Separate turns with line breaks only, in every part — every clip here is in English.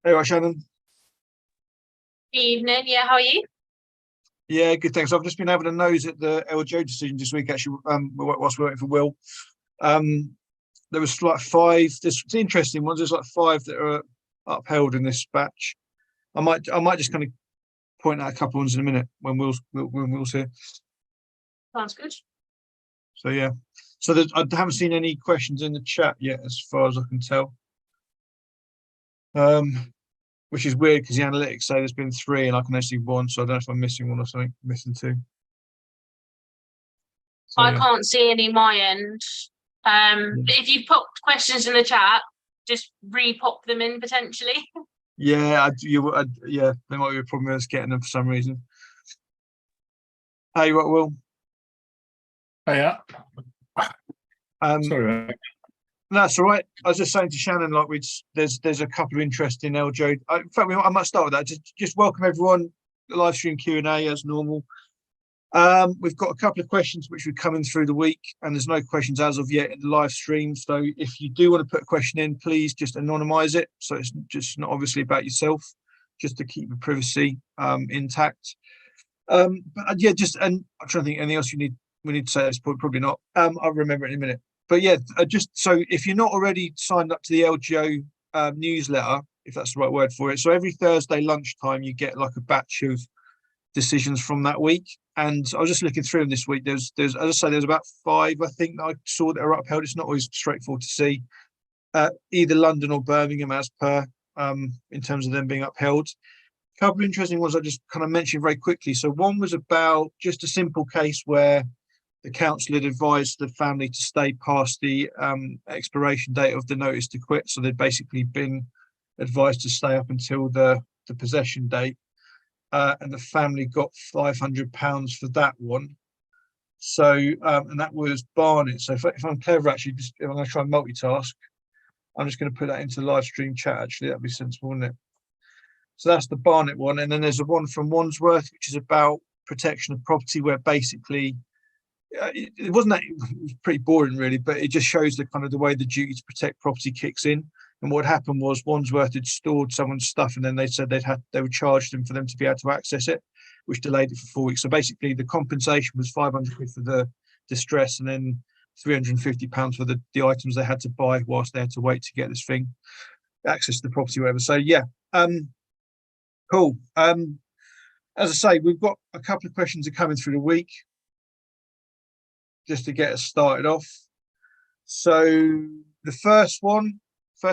Hey, right, Shannon.
Evening, yeah, how are you?
Yeah, good. Thanks. I've just been having a nose at the LJ decision this week. Actually, whilst we're waiting for Will, um, there was like five. There's interesting ones. There's like five that are upheld in this batch. I might just kind of point out a couple ones in a minute when Will's here.
Sounds good.
So yeah. So I haven't seen any questions in the chat yet, as far as I can tell. Which is weird because the analytics say there's been three and I can only see one. So I don't know if I'm missing one or something, missing two. So
I
yeah.
can't see any my end. If you popped questions in the chat, just re-pop them in potentially.
Yeah, yeah, there might be a problem with us getting them for some reason. Hey, what, Will?
Oh, yeah.
Um,
Sorry, mate.
no, that's all right. I was just saying to Shannon, like, there's a couple of interesting LJ. In fact, I might start with that. Just welcome everyone. The live stream Q&A as normal. We've got a couple of questions which are coming through the week, and there's no questions as of yet in the live stream. So if you do want to put a question in, please just anonymize it. So it's just not obviously about yourself, just to keep the privacy intact. But yeah, and I'm trying to think anything else we need to say at this point, probably not. I'll remember it in a minute. But yeah, just so if you're not already signed up to the LGO newsletter, if that's the right word for it, so every Thursday lunchtime you get like a batch of decisions from that week. And I was just looking through them this week. There's as I say, there's about five I think that I saw that are upheld. It's not always straightforward to see. Either London or Birmingham as per in terms of them being upheld. A couple of interesting ones I just kind of mentioned very quickly. So one was about just a simple case where the council had advised the family to stay past the expiration date of the notice to quit. So they'd basically been advised to stay up until the possession date. And the family got £500 for that one. So, and that was Barnet. So if I'm clever, actually, if I'm going to try and multitask, I'm just going to put that into the live stream chat. Actually, that'd be sensible, wouldn't it? So that's the Barnet one. And then there's a one from Wandsworth, which is about protection of property, where basically it wasn't that, it was pretty boring really, but it just shows the kind of the way the duty to protect property kicks in. And what happened was Wandsworth had stored someone's stuff, and then they said they would charge them for them to be able to access it, which delayed it for 4 weeks. So basically, the compensation was £500 for the distress, and then £350 for the items they had to buy whilst they had to wait to get this thing access to the property, whatever. So yeah, cool. As I say, we've got a couple of questions are coming through the week, just to get us started off. So the first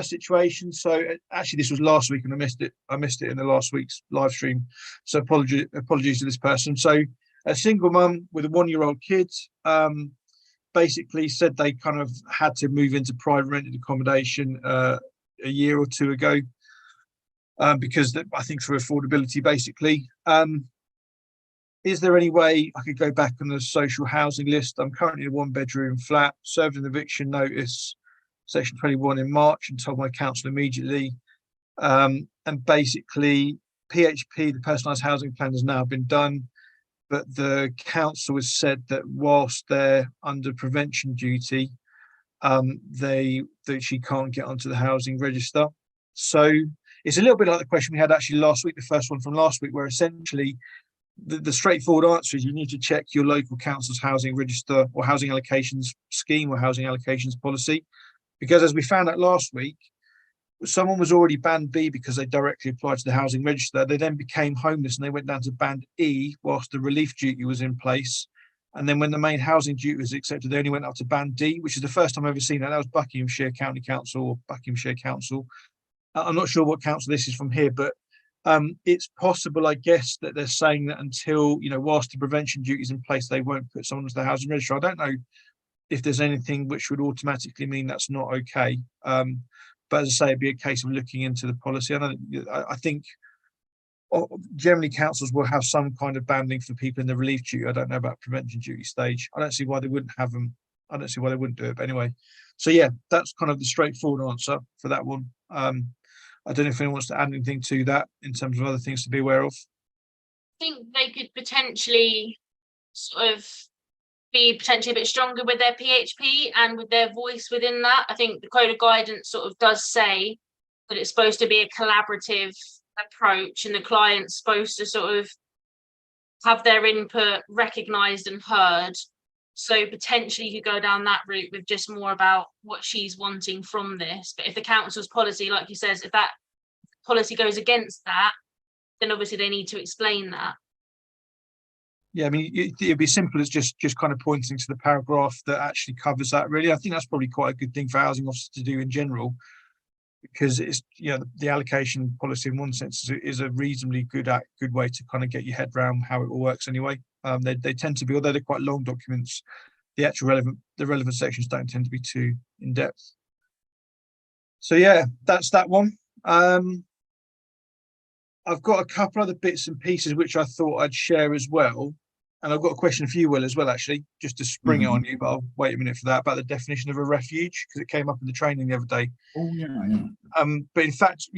situation. So actually, this was last week, and I missed it. I missed it in the last week's live stream. So apologies to this person. So a single mum with a 1-year-old kid, basically said they kind of had to move into private rented accommodation a year or two ago, because I think for affordability, basically. Is there any way I could go back on the social housing list? I'm currently in a 1-bedroom flat, served an eviction notice, section 21 in March, and told my council immediately. And basically, PHP, the personalised housing plan, has now been done, but the council has said that whilst they're under prevention duty, that she can't get onto the housing register. So it's a little bit like the question we had actually last week, the first one from last week, where essentially the straightforward answer is you need to check your local council's housing register or housing allocations scheme or housing allocations policy. Because as we found out last week, someone was already band B because they directly applied to the housing register. They then became homeless and they went down to band E whilst the relief duty was in place. And then when the main housing duty was accepted, they only went up to band D, which is the first time I've ever seen that. That was Buckinghamshire County Council or Buckinghamshire Council. I'm not sure what council this is from here, but it's possible, I guess, that they're saying that until, whilst the prevention duty is in place, they won't put someone onto the housing register. I don't know if there's anything which would automatically mean that's not okay. But as I say, it'd be a case of looking into the policy. I think generally councils will have some kind of banding for people in the relief duty. I don't know about prevention duty stage. I don't see why they wouldn't have them. I don't see why they wouldn't do it. But anyway, so yeah, that's kind of the straightforward answer for that one. I don't know if anyone wants to add anything to that in terms of other things to be aware of.
I think they could potentially sort of be potentially a bit stronger with their PHP and with their voice within that. I think the code of guidance sort of does say that it's supposed to be a collaborative approach, and the client's supposed to sort of have their input recognised and heard. So potentially you could go down that route with just more about what she's wanting from this. But if the council's policy, like you says, if that policy goes against that, then obviously they need to explain that.
Yeah, I mean, it'd be simple as just kind of pointing to the paragraph that actually covers that. Really, I think that's probably quite a good thing for housing officers to do in general, because it's, you know, the allocation policy in one sense is a reasonably good way to kind of get your head around how it all works. Anyway, they tend to be, although they're quite long documents, the actual relevant sections don't tend to be too in depth. So yeah, that's that one. I've got a couple other bits and pieces which I thought I'd share as well. And I've got a question for you, Will, as well, actually, just to spring it on you, but I'll wait a minute for that, about the definition of a refuge, because it came up in the training the other day.
Oh yeah.
But in fact,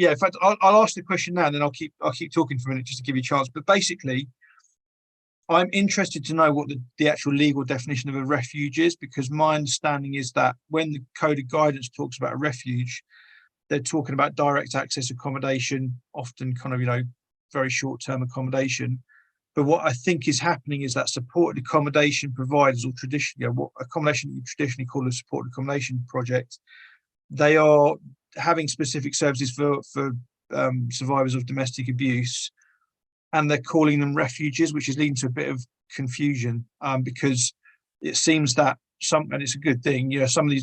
I'll ask the question now, and then I'll keep talking for a minute just to give you a chance. But basically, I'm interested to know what the actual legal definition of a refuge is, because my understanding is that when the Code of Guidance talks about a refuge, they're talking about direct access accommodation, often kind of, you know, very short-term accommodation. But what I think is happening is that supported accommodation providers, or traditionally, you know, what accommodation you traditionally call a supported accommodation project, they are having specific services for survivors of domestic abuse, and they're calling them refuges, which is leading to a bit of confusion, because it seems that and it's a good thing, you know, some of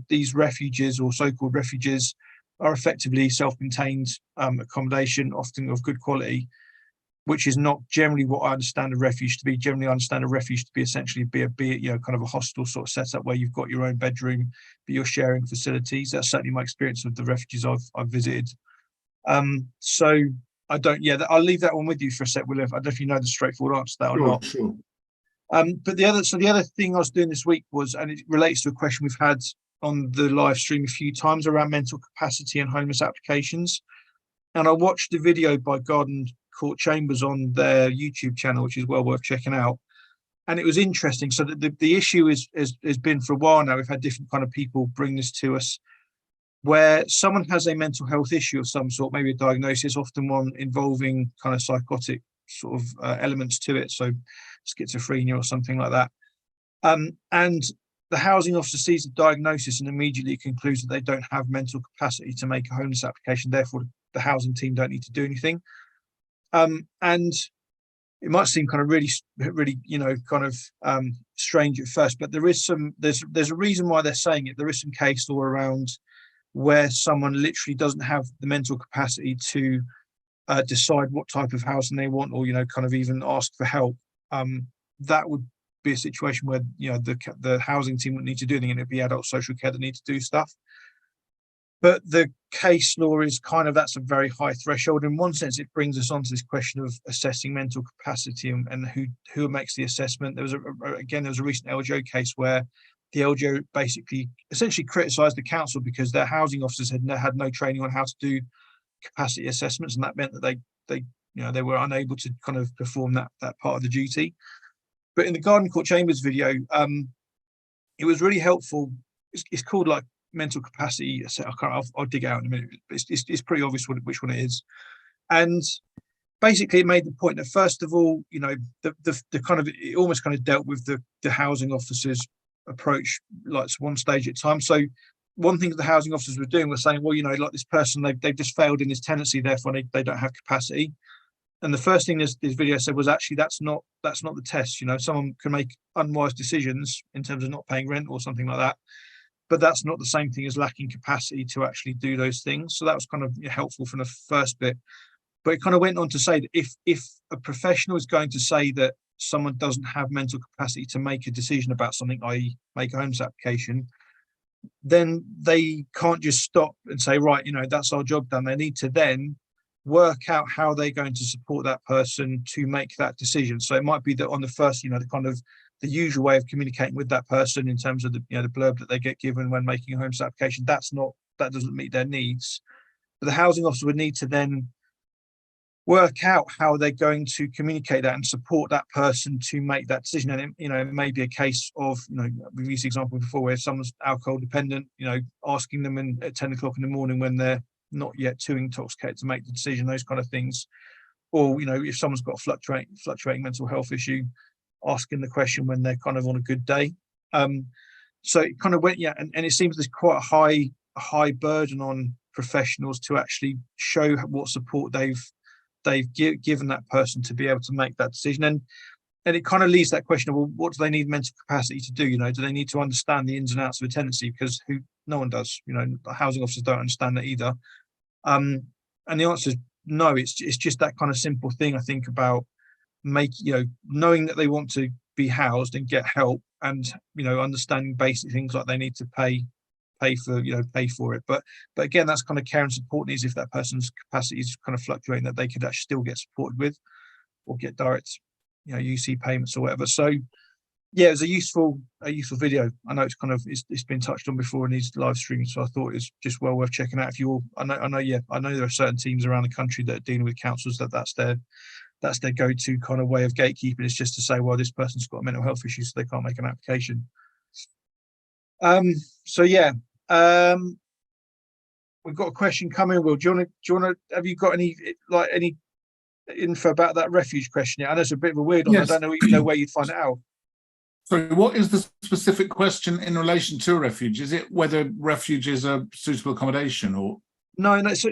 these refuges, or so-called refuges, are effectively self-contained accommodation, often of good quality, which is not generally what I understand a refuge to be. Generally, I understand a refuge to be essentially be you know, kind of a hostel sort of setup where you've got your own bedroom, but you're sharing facilities. That's certainly my experience of the refuges I've visited. So I don't. Yeah, I'll leave that one with you for a sec, Will. I don't know if you know the straightforward answer to that or not.
Sure.
But the other thing I was doing this week was, and it relates to a question we've had on the live stream a few times around mental capacity and homeless applications. And I watched a video by Garden Court Chambers on their YouTube channel, which is well worth checking out. And it was interesting. So the issue has been for a while now. We've had different kind of people bring this to us, where someone has a mental health issue of some sort, maybe a diagnosis, often one involving kind of psychotic sort of elements to it, so schizophrenia or something like that. And the housing officer sees the diagnosis and immediately concludes that they don't have mental capacity to make a homeless application. Therefore, the housing team don't need to do anything. And it might seem kind of really, you know, kind of strange at first, but there's a reason why they're saying it. There is some case law around where someone literally doesn't have the mental capacity to decide what type of housing they want, or, you know, kind of even ask for help. That would be a situation where, you know, the housing team would need to do anything, and it'd be adult social care that need to do stuff. But the case law is kind of, that's a very high threshold. In one sense, it brings us on to this question of assessing mental capacity and who makes the assessment. There was a recent LGO case where the LGO basically essentially criticised the council because their housing officers had no training on how to do capacity assessments, and that meant that they were unable to kind of perform that part of the duty. But in the Garden Court Chambers video, it was really helpful. It's called like mental capacity. I'll dig out in a minute. It's pretty obvious which one it is. And basically, it made the point that, first of all, you know, the kind of, it almost kind of dealt with the housing officers' approach, like one stage at a time. So one thing that the housing officers were doing was saying, well, you know, like this person, they've just failed in this tenancy, therefore they don't have capacity. And the first thing this video said was, actually, that's not the test. You know, someone can make unwise decisions in terms of not paying rent or something like that, but that's not the same thing as lacking capacity to actually do those things. So that was kind of helpful from the first bit. But it kind of went on to say that if a professional is going to say that someone doesn't have mental capacity to make a decision about something, i.e. make a homeless application, then they can't just stop and say, right, you know, that's our job done. They need to then work out how they're going to support that person to make that decision. So it might be that on the first, you know, the kind of the usual way of communicating with that person in terms of the, you know, the blurb that they get given when making a homeless application, that doesn't meet their needs. But the housing officer would need to then work out how they're going to communicate that and support that person to make that decision. And it, you know, it may be a case of, you know, we've used the example before where if someone's alcohol dependent, you know, asking them at 10 o'clock in the morning when they're not yet too intoxicated to make the decision, those kind of things. Or, you know, if someone's got a fluctuating mental health issue, asking the question when they're kind of on a good day. So it kind of went, yeah, and it seems there's quite a high burden on professionals to actually show what support they've given that person to be able to make that decision. And it kind of leaves that question of, well, what do they need mental capacity to do? You know, do they need to understand the ins and outs of a tenancy? Because no one does. You know, housing officers don't understand that either. And the answer is no. It's just that kind of simple thing, I think, about knowing that they want to be housed and get help, and, you know, understanding basic things like they need to pay for it. But again, that's kind of care and support needs. If that person's capacity is kind of fluctuating, that they could actually still get supported with, or get direct, you know, UC payments or whatever. So yeah, it was a useful video. I know it's been touched on before in these live streams, so I thought it's just well worth checking out. If you all, I know there are certain teams around the country that are dealing with councils that's their go-to kind of way of gatekeeping, is just to say, well, this person's got a mental health issue, so they can't make an application. So yeah, we've got a question coming. Will, do you want to? Have you got any info about that refuge question? I know it's a bit of a weird one.
Yes.
I don't know where you'd find it out.
So what is the specific question in relation to a refuge? Is it whether refuge is a suitable accommodation, or? No.
So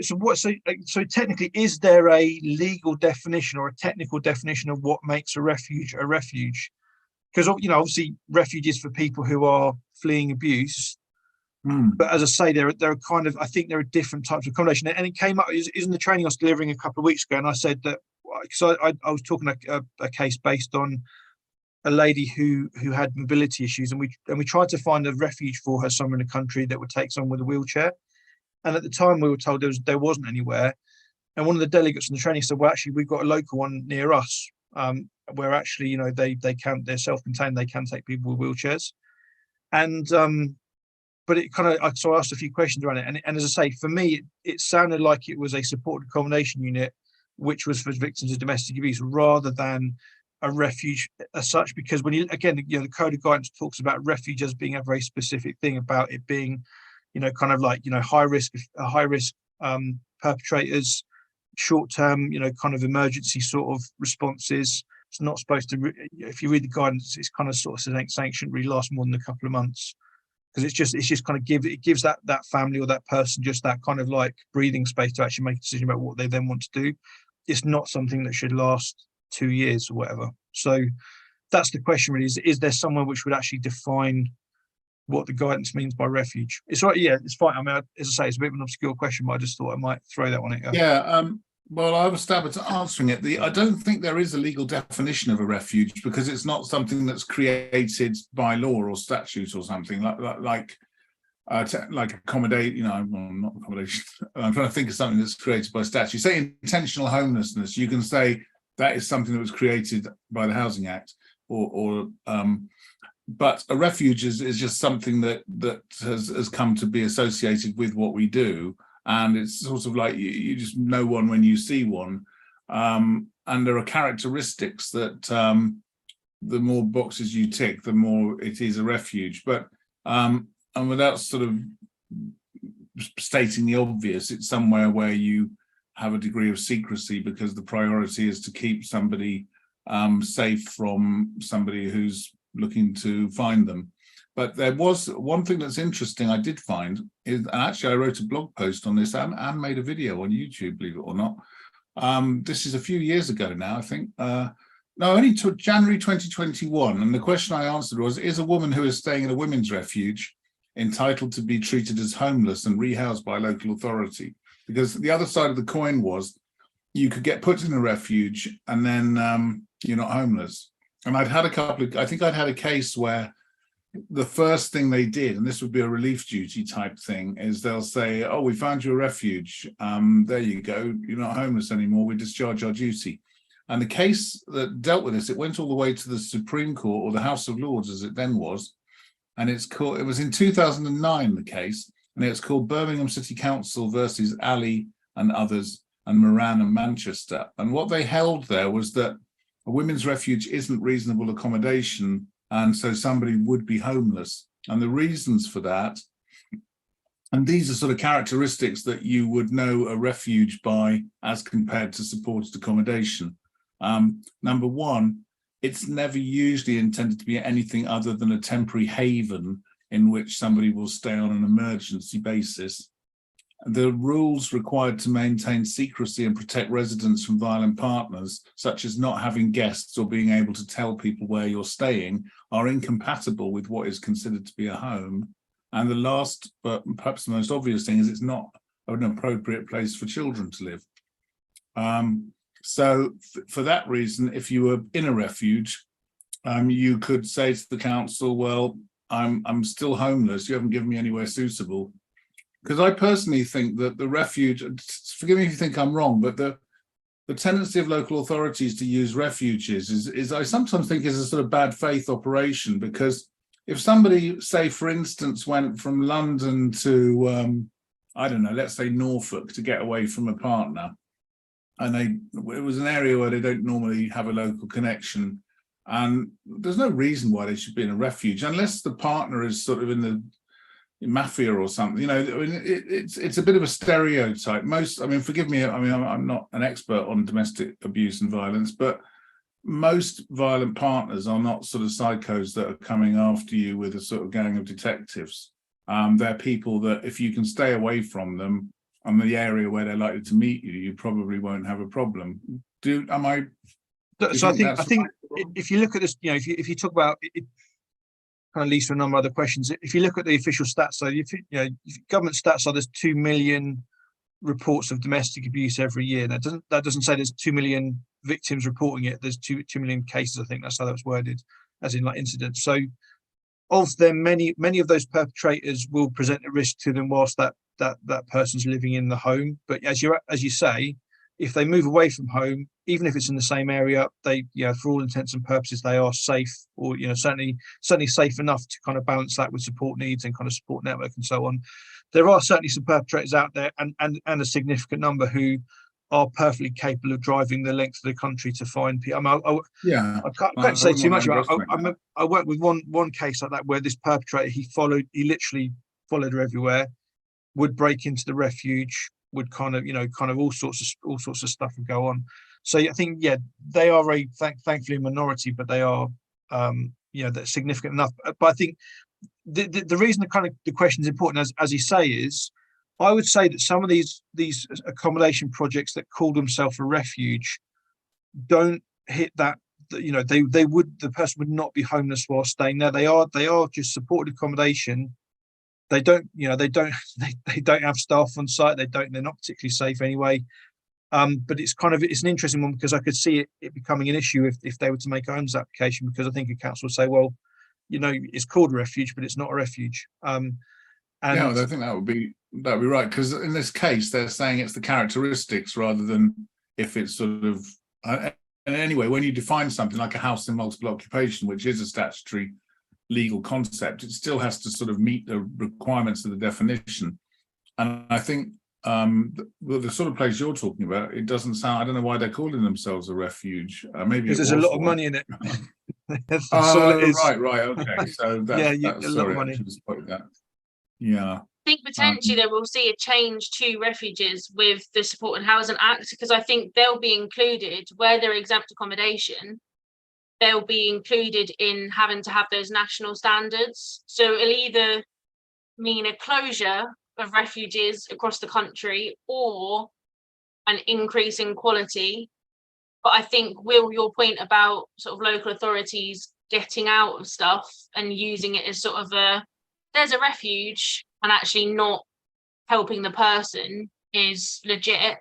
technically, is there a legal definition or a technical definition of what makes a refuge a refuge? Because, you know, obviously refuge is for people who are fleeing abuse. But as I say, there are kind of, I think there are different types of accommodation. And it came up, isn't the training I was delivering a couple of weeks ago, and I said that, because I was talking a case based on a lady who had mobility issues, and we tried to find a refuge for her somewhere in the country that would take someone with a wheelchair. And at the time we were told there wasn't anywhere. And one of the delegates in the training said, well, actually, we've got a local one near us, where actually, you know, they're self-contained, they can take people with wheelchairs. And but it kind of, so I asked a few questions around it, and as I say, for me, it sounded like it was a supported accommodation unit, which was for victims of domestic abuse, rather than a refuge as such. Because when the code of guidance talks about refuge as being a very specific thing, about it being, you know, kind of like, you know, high risk perpetrators, short term, you know, kind of emergency sort of responses. It's not supposed to, if you read the guidance, it's kind of sort of saying it shouldn't really last more than a couple of months, because it's just kind of gives that family or that person just that kind of like breathing space to actually make a decision about what they then want to do. It's not something that should last 2 years or whatever. So that's the question really, is there somewhere which would actually define what the guidance means by refuge? It's right, yeah, it's fine. I mean, as I say, it's a bit of an obscure question, but I just thought I might throw that one at you.
Yeah, well, I was stab at answering it. I don't think there is a legal definition of a refuge, because it's not something that's created by law or statute or something like accommodate. You know, well, not accommodation. I'm trying to think of something that's created by statute. Say intentional homelessness. You can say that is something that was created by the Housing Act, but a refuge is just something that has come to be associated with what we do. And it's sort of like you just know one when you see one. And there are characteristics that the more boxes you tick, the more it is a refuge. But and without sort of stating the obvious, it's somewhere where you have a degree of secrecy, because the priority is to keep somebody safe from somebody who's looking to find them. But there was one thing that's interesting I did find, is, and actually I wrote a blog post on this and made a video on YouTube, believe it or not. This is a few years ago now, I think. No, only to January 2021. And the question I answered was, is a woman who is staying in a women's refuge entitled to be treated as homeless and rehoused by a local authority? Because the other side of the coin was, you could get put in a refuge and then you're not homeless. And I think I'd had a case where the first thing they did, and this would be a relief duty type thing, is they'll say, oh, we found you a refuge. There you go. You're not homeless anymore. We discharge our duty. And the case that dealt with this, it went all the way to the Supreme Court, or the House of Lords as it then was. And it was in 2009, the case, and it's called Birmingham City Council versus Ali and others, and Moran and Manchester. And what they held there was that a women's refuge isn't reasonable accommodation, and so somebody would be homeless. And the reasons for that And these are sort of characteristics that you would know a refuge by as compared to supported accommodation. Number one, it's never usually intended to be anything other than a temporary haven in which somebody will stay on an emergency basis. The rules required to maintain secrecy and protect residents from violent partners, such as not having guests or being able to tell people where you're staying, are incompatible with what is considered to be a home. And the last, but perhaps the most obvious thing, is it's not an appropriate place for children to live. So for that reason, if you were in a refuge, you could say to the council, well, I'm still homeless, you haven't given me anywhere suitable. Because I personally think that the refuge, forgive me if you think I'm wrong, but the tendency of local authorities to use refuges is I sometimes think is a sort of bad faith operation, because if somebody, say, for instance, went from London to, I don't know, let's say Norfolk to get away from a partner, and it was an area where they don't normally have a local connection, and there's no reason why they should be in a refuge, unless the partner is sort of in the mafia or something. You know, I mean, it's a bit of a stereotype. Most, I mean, forgive me, I mean, I'm not an expert on domestic abuse and violence, but most violent partners are not sort of psychos that are coming after you with a sort of gang of detectives. They're people that if you can stay away from them and the area where they're likely to meet you, you probably won't have a problem. So
I think if you look at this, you know, if you talk about it, kind of leads to a number of other questions. If you look at the official stats, so government stats are there's 2 million reports of domestic abuse every year. That doesn't say there's 2 million victims reporting it. There's 2 million cases. I think that's how that was worded, as in like incidents. So of them, many of those perpetrators will present a risk to them whilst that person's living in the home. But as you say, if they move away from home, even if it's in the same area, they, for all intents and purposes, they are safe, or certainly safe enough to kind of balance that with support needs and kind of support network and so on. There are certainly some perpetrators out there, and a significant number who are perfectly capable of driving the length of the country to find people. I can't say too much about it. I worked with one case like that where this perpetrator, he literally followed her everywhere, would break into the refuge, would kind of all sorts of stuff would go on. So I think, they are thankfully a minority, but they are they're significant enough. But I think the reason the question is important, as you say, is I would say that some of these accommodation projects that call themselves a refuge don't hit that. The person would not be homeless while staying there. They are just supported accommodation. They don't have staff on site. They're not particularly safe anyway. But it's an interesting one, because I could see it becoming an issue if they were to make a homes application, because I think a council would say, well, it's called a refuge, but it's not a refuge. I
think that would be right, because in this case they're saying it's the characteristics rather than if it's sort of. And anyway, when you define something like a house in multiple occupation, which is a statutory legal concept, it still has to sort of meet the requirements of the definition. And I think the sort of place you're talking about, it doesn't sound, I don't know why they're calling themselves a refuge. Maybe
because there's a lot of money in it.
That's all it is. Right, okay. So that's
a lot of money.
Yeah.
I think potentially they will see a change to refuges with the Supported Housing Act, because I think they'll be included where they're exempt accommodation. They'll be included in having to have those national standards. So it'll either mean a closure of refuges across the country or an increase in quality. But I think, Will, your point about sort of local authorities getting out of stuff and using it as sort of there's a refuge and actually not helping the person is legit.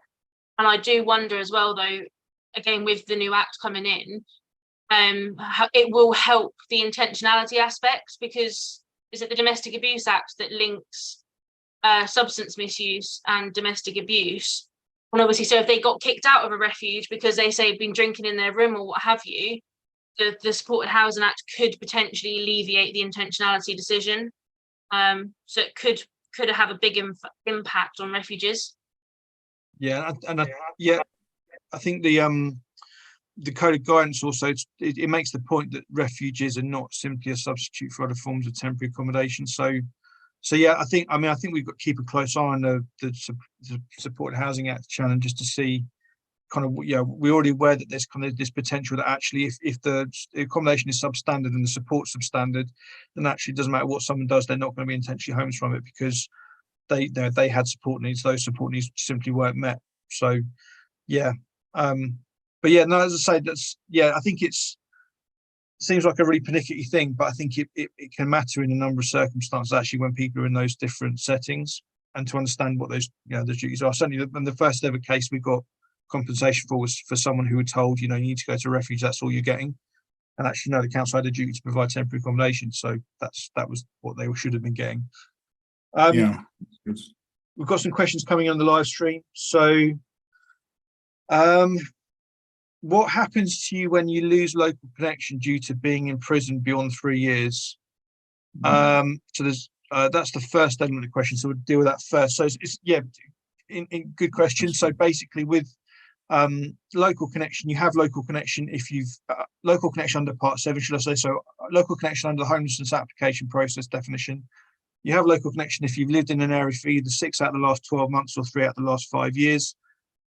And I do wonder as well, though, again, with the new act coming in, how it will help the intentionality aspects, because is it the Domestic Abuse Act that links substance misuse and domestic abuse? And obviously, so if they got kicked out of a refuge because they say been drinking in their room or what have you, the Supported Housing Act could potentially alleviate the intentionality decision. So it could have a big impact on refuges. I think the code of guidance also it makes the point that refuges are not simply a substitute for other forms of temporary accommodation. So
So yeah, I think we've got to keep a close eye on the Supported Housing Act, Shannon, just to see kind of, we're already aware that there's kind of this potential that actually if the accommodation is substandard and the support's substandard, then actually it doesn't matter what someone does, they're not going to be intentionally homeless from it, because they had support needs. Those support needs simply weren't met. So yeah, but yeah, no, as I say, I think it seems like a really pernickety thing, but I think it can matter in a number of circumstances actually when people are in those different settings, and to understand what those those duties are. Certainly, the first ever case we got compensation for was for someone who were told, you need to go to refuge, that's all you're getting. And actually, no, the council had a duty to provide temporary accommodation, so that was what they should have been getting.
Yeah,
we've got some questions coming on the live stream. So, what happens to you when you lose local connection due to being in prison beyond 3 years? So there's that's the first element of the question. So we'll deal with that first. So it's in good question. So basically, with local connection, you have local connection if you've local connection under Part 7, should I say? So local connection under the homelessness application process definition. You have local connection if you've lived in an area for either 6 out of the last 12 months or 3 out of the last 5 years,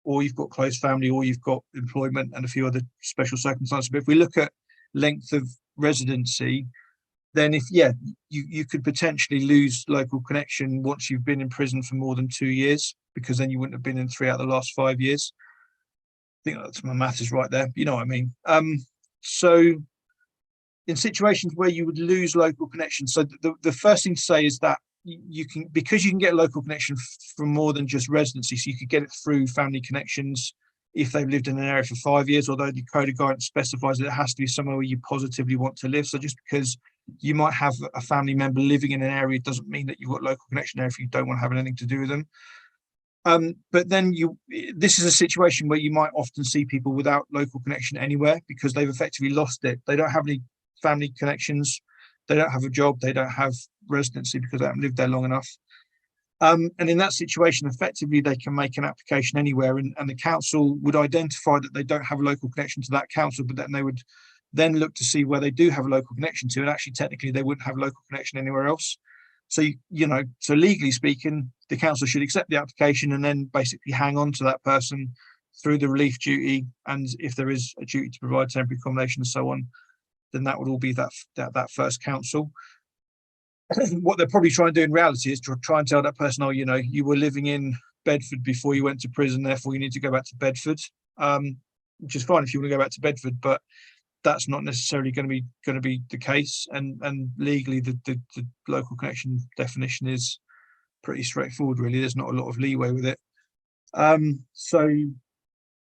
or you've got close family, or you've got employment and a few other special circumstances. But if we look at length of residency, then you could potentially lose local connection once you've been in prison for more than 2 years, because then you wouldn't have been in 3 out of the last 5 years. I think that's my math is right there. You know what I mean? So in situations where you would lose local connection, so the first thing to say is that you can get a local connection for more than just residency. So you could get it through family connections if they've lived in an area for 5 years, although the Code of Guidance specifies that it has to be somewhere where you positively want to live. So just because you might have a family member living in an area doesn't mean that you've got local connection there if you don't want to have anything to do with them. But then this is a situation where you might often see people without local connection anywhere because they've effectively lost it. They don't have any family connections, they don't have a job, they don't have residency because they haven't lived there long enough. And in that situation, effectively, they can make an application anywhere, and the council would identify that they don't have a local connection to that council, but then they would then look to see where they do have a local connection to, and actually technically they wouldn't have local connection anywhere else. So, so legally speaking, the council should accept the application and then basically hang on to that person through the relief duty. And if there is a duty to provide temporary accommodation and so on, then that would all be that first council. What they're probably trying to do in reality is to try and tell that person, you were living in Bedford before you went to prison, therefore you need to go back to Bedford, which is fine if you want to go back to Bedford, but that's not necessarily going to be the case. And legally, the local connection definition is pretty straightforward, really. There's not a lot of leeway with it. So,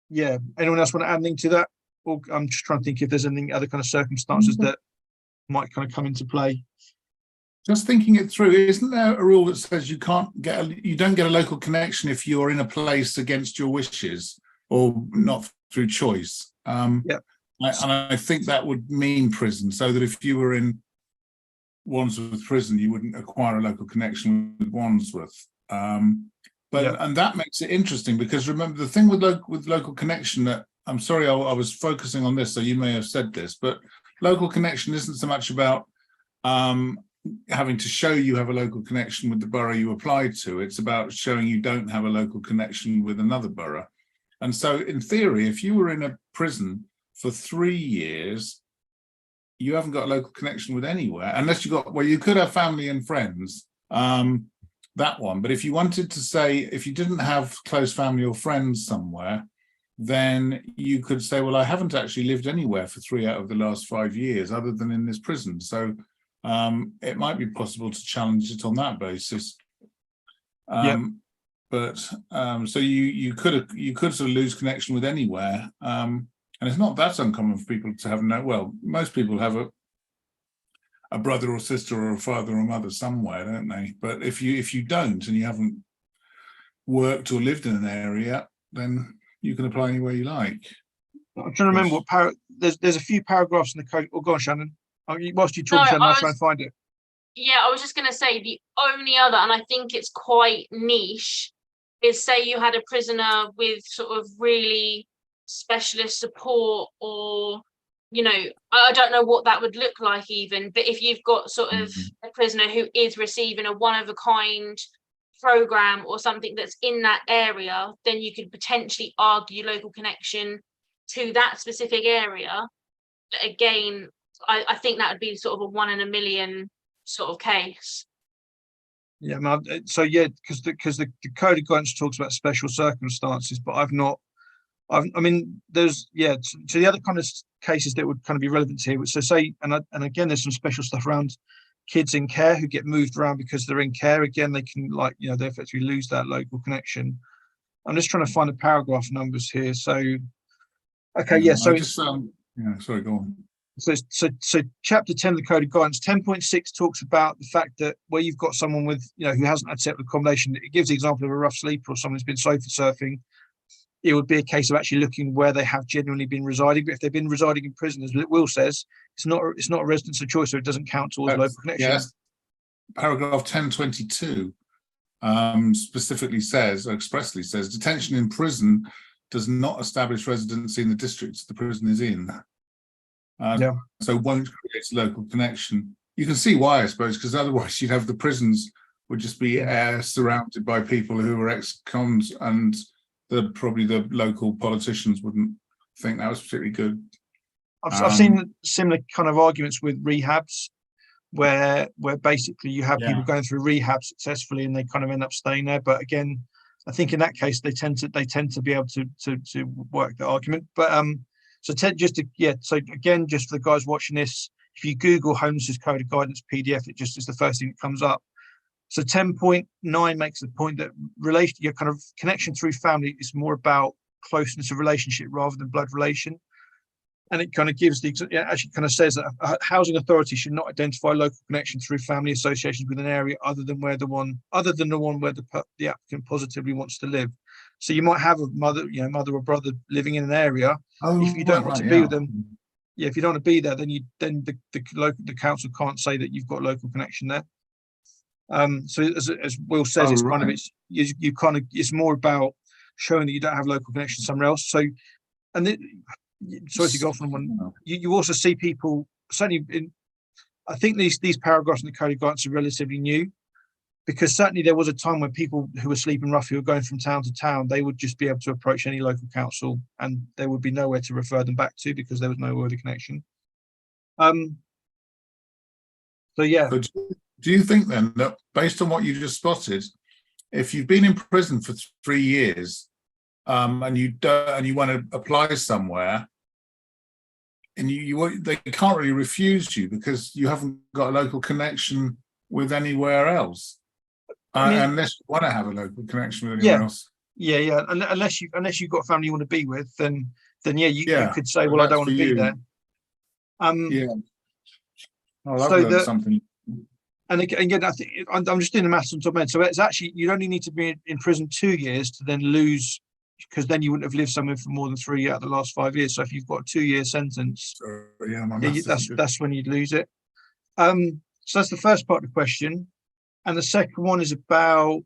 yeah. Anyone else want to add anything to that? Or I'm just trying to think if there's any other kind of circumstances that might kind of come into play.
Just thinking it through, isn't there a rule that says you don't get a local connection if you're in a place against your wishes or not through choice?
Yeah.
And I think that would mean prison, so that if you were in Wandsworth prison, you wouldn't acquire a local connection with Wandsworth. And that makes it interesting, because remember the thing with local connection, that I'm sorry I was focusing on this, so you may have said this, but local connection isn't so much about having to show you have a local connection with the borough you applied to. It's about showing you don't have a local connection with another borough. And so in theory, if you were in a prison for 3 years, you haven't got a local connection with anywhere, unless you could have family and friends, that one. But if you wanted to say, if you didn't have close family or friends somewhere, then you could say, well, I haven't actually lived anywhere for 3 out of the last 5 years other than in this prison. So it might be possible to challenge it on that basis. But so you could sort of lose connection with anywhere. And it's not that uncommon for people to have most people have a brother or sister or a father or mother somewhere, don't they? But if you don't, and you haven't worked or lived in an area, then you can apply anywhere you like.
I'm trying to remember what there's a few paragraphs in the code. Oh, go on, Shannon. Whilst you talk, Shannon, I'll try and find it.
Yeah, I was just going to say the only other, and I think it's quite niche, is say you had a prisoner with sort of really specialist support or you know, I don't know what that would look like even, but if you've got sort of a prisoner who is receiving a one-of-a-kind program or something that's in that area, then you could potentially argue local connection to that specific area. But again, I think that would be sort of a 1 in a million sort of case.
Yeah, so yeah, because the code of guidance talks about special circumstances, but I mean, there's so the other kind of cases that would kind of be relevant here. So say, and again, there's some special stuff around kids in care who get moved around because they're in care. Again, they can they effectively lose that local connection. I'm just trying to find the paragraph numbers here. So, okay, yeah. So
just sorry, go on.
So chapter 10 of the Code of Guidance, 10.6 talks about the fact that where you've got someone with, who hasn't had separate accommodation, it gives the example of a rough sleeper or someone who's been sofa surfing. It would be a case of actually looking where they have genuinely been residing. But if they've been residing in prison, as Will says, it's not a residence of choice, so it doesn't count towards local connection. Yes.
Paragraph 1022 specifically says, or expressly says, detention in prison does not establish residency in the districts the prison is in. So won't create local connection. You can see why, I suppose, because otherwise you'd have the prisons would just be surrounded by people who are ex-cons, and probably the local politicians wouldn't think that was particularly good.
I've seen similar kind of arguments with rehabs, where basically you have people going through rehab successfully and they kind of end up staying there. But again, I think in that case they tend to be able to work the argument. But so just for the guys watching this, if you Google Homelessness Code of Guidance PDF, it just is the first thing that comes up. So 10.9 makes the point that your kind of connection through family is more about closeness of relationship rather than blood relation. And it kind of gives actually kind of says that a housing authority should not identify local connection through family associations with an area other than the one where the applicant positively wants to live. So you might have a mother or brother living in an area. If you don't want to be with them, if you don't want to be there, then the council can't say that you've got local connection there. So as Will says, it's more about showing that you don't have local connection somewhere else. So, sorry to go off on one. You also see people certainly I think these paragraphs in the Code of Guidance are relatively new, because certainly there was a time when people who were sleeping rough, who were going from town to town, they would just be able to approach any local council and there would be nowhere to refer them back to because there was no other connection. So yeah.
But do you think then that, based on what you just spotted, if you've been in prison for 3 years and you want to apply somewhere, and they can't really refuse you because you haven't got a local connection with anywhere else, unless you want to have a local connection with anyone else?
Yeah. Unless you've got family you want to be with, then you could say, well, I don't want to be there.
I've something.
And again, I think I'm just doing the maths on top of my head. So it's actually, you'd only need to be in prison 2 years to then lose, because then you wouldn't have lived somewhere for more than 3 out of the last 5 years. So if you've got a 2-year sentence, that's when you'd lose it. So that's the first part of the question. And the second one is about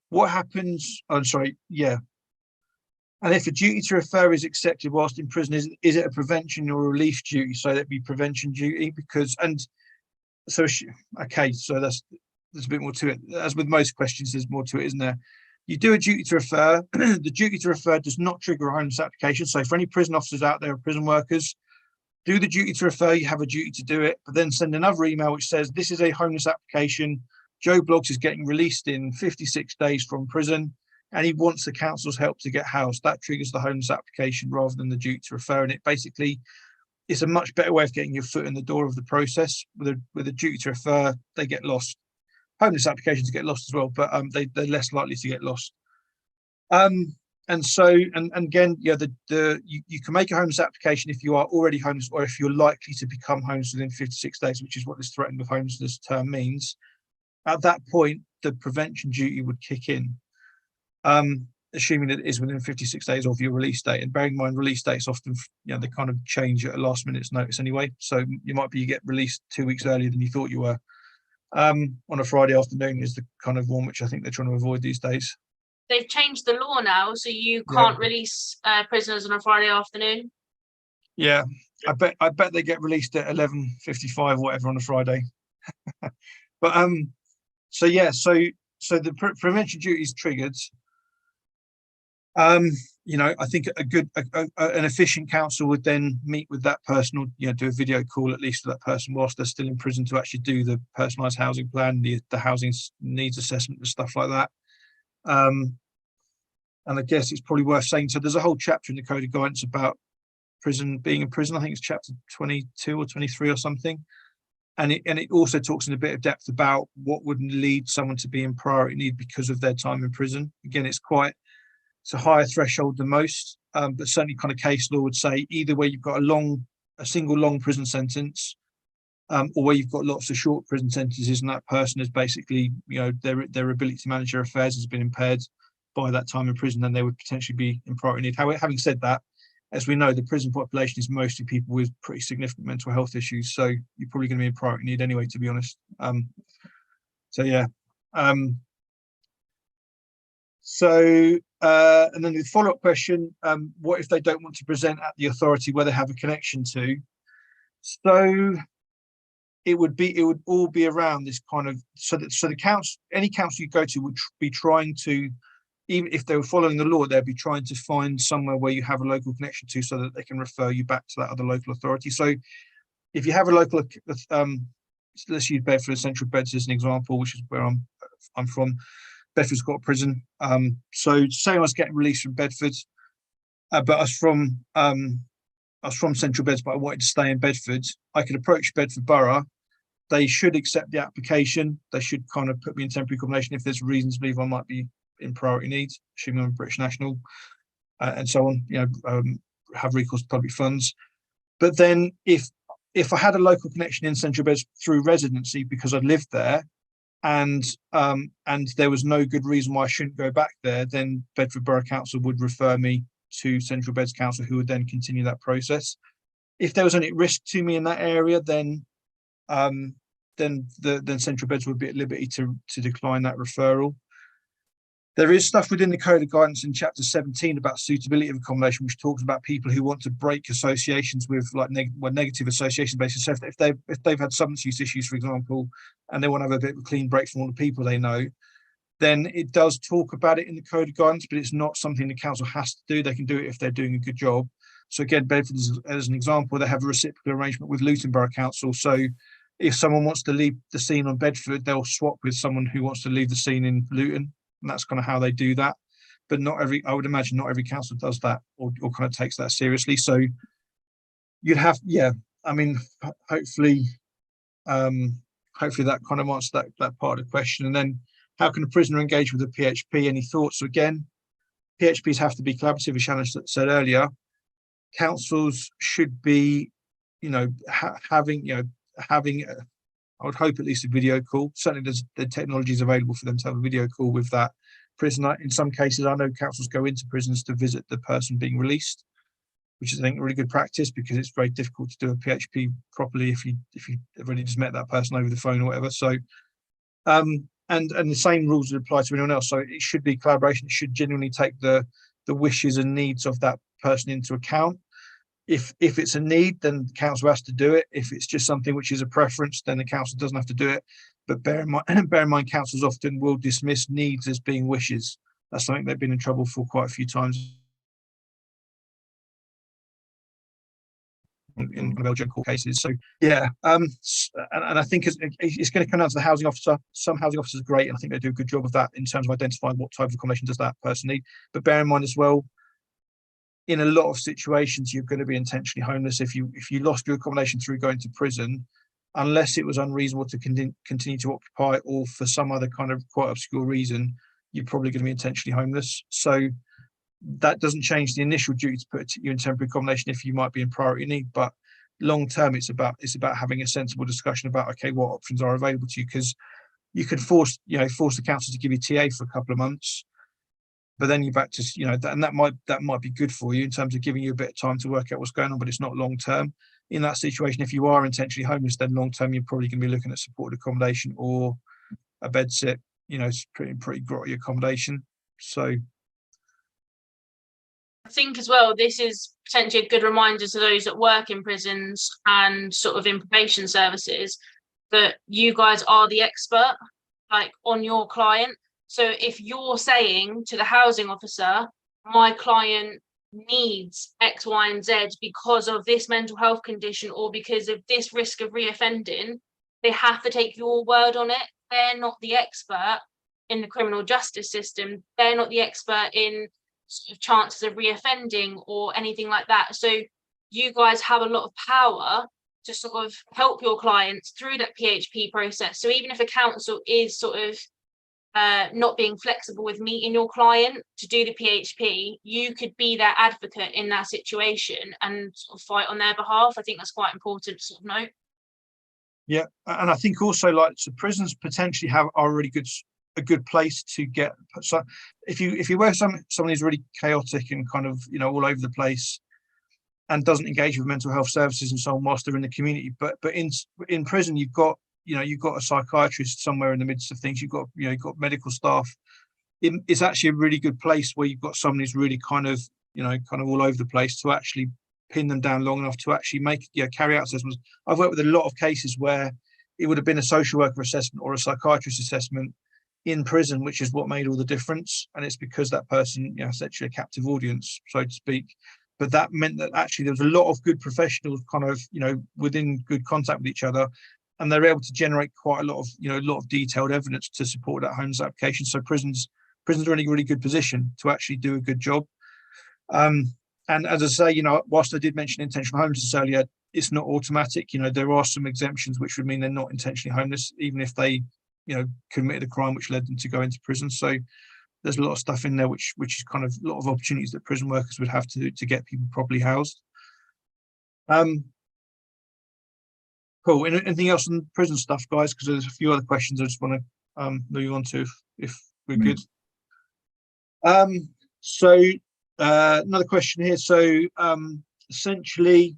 what happens? I'm sorry, And if a duty to refer is accepted whilst in prison, is it a prevention or relief duty? So that'd be prevention duty, so there's a bit more to it. As with most questions, there's more to it, isn't there? You do a duty to refer. The duty to refer does not trigger a homeless application. So for any prison officers out there or prison workers, do the duty to refer, you have a duty to do it, but then send another email which says, this is a homeless application. Joe Bloggs is getting released in 56 days from prison, and he wants the council's help to get housed. That triggers the homeless application rather than the duty to refer. And it basically, it's a much better way of getting your foot in the door of the process. With a duty to refer, they get lost. Homeless applications get lost as well, but they're less likely to get lost. And again, you can make a homeless application if you are already homeless or if you're likely to become homeless within 56 days, which is what this threatened with homelessness term means. At that point, the prevention duty would kick in, assuming that it is within 56 days of your release date. And bearing in mind, release dates often, they kind of change at a last minute's notice anyway. So you get released 2 weeks earlier than you thought you were. On a Friday afternoon is the kind of one which I think they're trying to avoid these days.
They've changed the law now, so you can't release prisoners on a Friday afternoon.
Yeah, I bet they get released at 11:55 or whatever on a Friday. But so yeah, so the prevention duty is triggered. You know, I think an efficient counsel would then meet with that person, or do a video call at least with that person whilst they're still in prison, to actually do the personalised housing plan, the housing needs assessment and stuff like that. And I guess it's probably worth saying, so there's a whole chapter in the Code of Guidance about prison, being in prison. I think it's chapter 22 or 23 or something. And it also talks in a bit of depth about what would lead someone to be in priority need because of their time in prison. Again, it's a higher threshold than most, but certainly kind of case law would say either where you've got a single long prison sentence, or where you've got lots of short prison sentences, and that person is basically, their ability to manage their affairs has been impaired by that time in prison, then they would potentially be in priority need. However, having said that, as we know, the prison population is mostly people with pretty significant mental health issues, so you're probably going to be in priority need anyway, to be honest. So yeah. And then the follow-up question, what if they don't want to present at the authority where they have a connection to? So it would all be around this kind of, so the council, any council you go to would be trying to, even if they were following the law, they'd be trying to find somewhere where you have a local connection to, so that they can refer you back to that other local authority. So if you have a local, let's use Bedford Central Beds as an example, which is where I'm from. Bedford's got a prison. So say I was getting released from Bedford, but I was from Central Beds, but I wanted to stay in Bedford. I could approach Bedford Borough. They should accept the application. They should kind of put me in temporary accommodation if there's reasons to believe I might be in priority needs, assuming I'm a British national, and so on. Have recourse to public funds. But then if I had a local connection in Central Beds through residency because I'd lived there, and there was no good reason why I shouldn't go back there, then Bedford Borough Council would refer me to Central Beds Council, who would then continue that process. If there was any risk to me in that area, then Central Beds would be at liberty to decline that referral. There is stuff within the Code of Guidance in Chapter 17 about suitability of accommodation, which talks about people who want to break associations with negative association basis. So if they've had substance use issues, for example, and they want to have a bit of a clean break from all the people they know, then it does talk about it in the Code of Guidance, but it's not something the council has to do. They can do it if they're doing a good job. So again, Bedford, as an example, they have a reciprocal arrangement with Luton Borough Council. So if someone wants to leave the scene on Bedford, they'll swap with someone who wants to leave the scene in Luton. And that's kind of how they do that. But I would imagine not every council does that or kind of takes that seriously. So you'd have, hopefully that kind of answers that part of the question. And then how can a prisoner engage with a PHP? Any thoughts? So again, PHPs have to be collaborative, as Shannon said earlier. Councils should be, having, I would hope at least a video call. Certainly the technology is available for them to have a video call with that prisoner. In some cases, I know councils go into prisons to visit the person being released, which is, I think, a really good practice, because it's very difficult to do a PHP properly if you have already just met that person over the phone or whatever. So, and the same rules would apply to anyone else. So it should be collaboration. It should genuinely take the wishes and needs of that person into account. If it's a need, then the council has to do it. If it's just something which is a preference, then the council doesn't have to do it. But bear in mind, councils often will dismiss needs as being wishes. That's something they've been in trouble for quite a few times in Belgian court cases. So yeah, and I think it's going to come down to the housing officer. Some housing officers are great, and I think they do a good job of that in terms of identifying what type of accommodation does that person need. But bear in mind as well, in a lot of situations, you're going to be intentionally homeless. If you lost your accommodation through going to prison, unless it was unreasonable to continue to occupy, or for some other kind of quite obscure reason, you're probably going to be intentionally homeless. So that doesn't change the initial duty to put you in temporary accommodation if you might be in priority need. But long term, it's about having a sensible discussion about, okay, what options are available to you, because you could force the council to give you TA for a couple of months. But then you're back to, and that might be good for you in terms of giving you a bit of time to work out what's going on, but it's not long term. In that situation, if you are intentionally homeless, then long term you're probably going to be looking at supported accommodation or a bed sit. It's pretty grotty accommodation. So
think as well, this is potentially a good reminder to those that work in prisons and sort of in probation services that you guys are the expert, like, on your client. So if you're saying to the housing officer, my client needs X, Y, and Z because of this mental health condition or because of this risk of reoffending, they have to take your word on it. They're not the expert in the criminal justice system. They're not the expert in sort of chances of reoffending or anything like that. So you guys have a lot of power to sort of help your clients through that PHP process. So even if a council is sort of not being flexible with meeting your client to do the PHP, you could be their advocate in that situation and sort of fight on their behalf. I think that's quite important to sort of note.
Yeah, and I think also, like, so prisons potentially are a good place to get. So if you were someone who's really chaotic and kind of, you know, all over the place and doesn't engage with mental health services and so on whilst they're in the community, but in prison you've got a psychiatrist somewhere in the midst of things. You've got medical staff. It's actually a really good place where you've got someone who's really kind of all over the place to actually pin them down long enough to actually carry out assessments. I've worked with a lot of cases where it would have been a social worker assessment or a psychiatrist assessment in prison, which is what made all the difference. And it's because that person, is actually a captive audience, so to speak. But that meant that actually there was a lot of good professionals kind of, within good contact with each other, and they're able to generate quite a lot of detailed evidence to support that homeless application. So prisons are in a really good position to actually do a good job. And as I say, whilst I did mention intentional homelessness earlier, it's not automatic. There are some exemptions, which would mean they're not intentionally homeless, even if they, committed a crime which led them to go into prison. So there's a lot of stuff in there which is kind of a lot of opportunities that prison workers would have to get people properly housed. Cool. Anything else on prison stuff, guys? Because there's a few other questions I just want to move on to if we're good. So another question here. So essentially,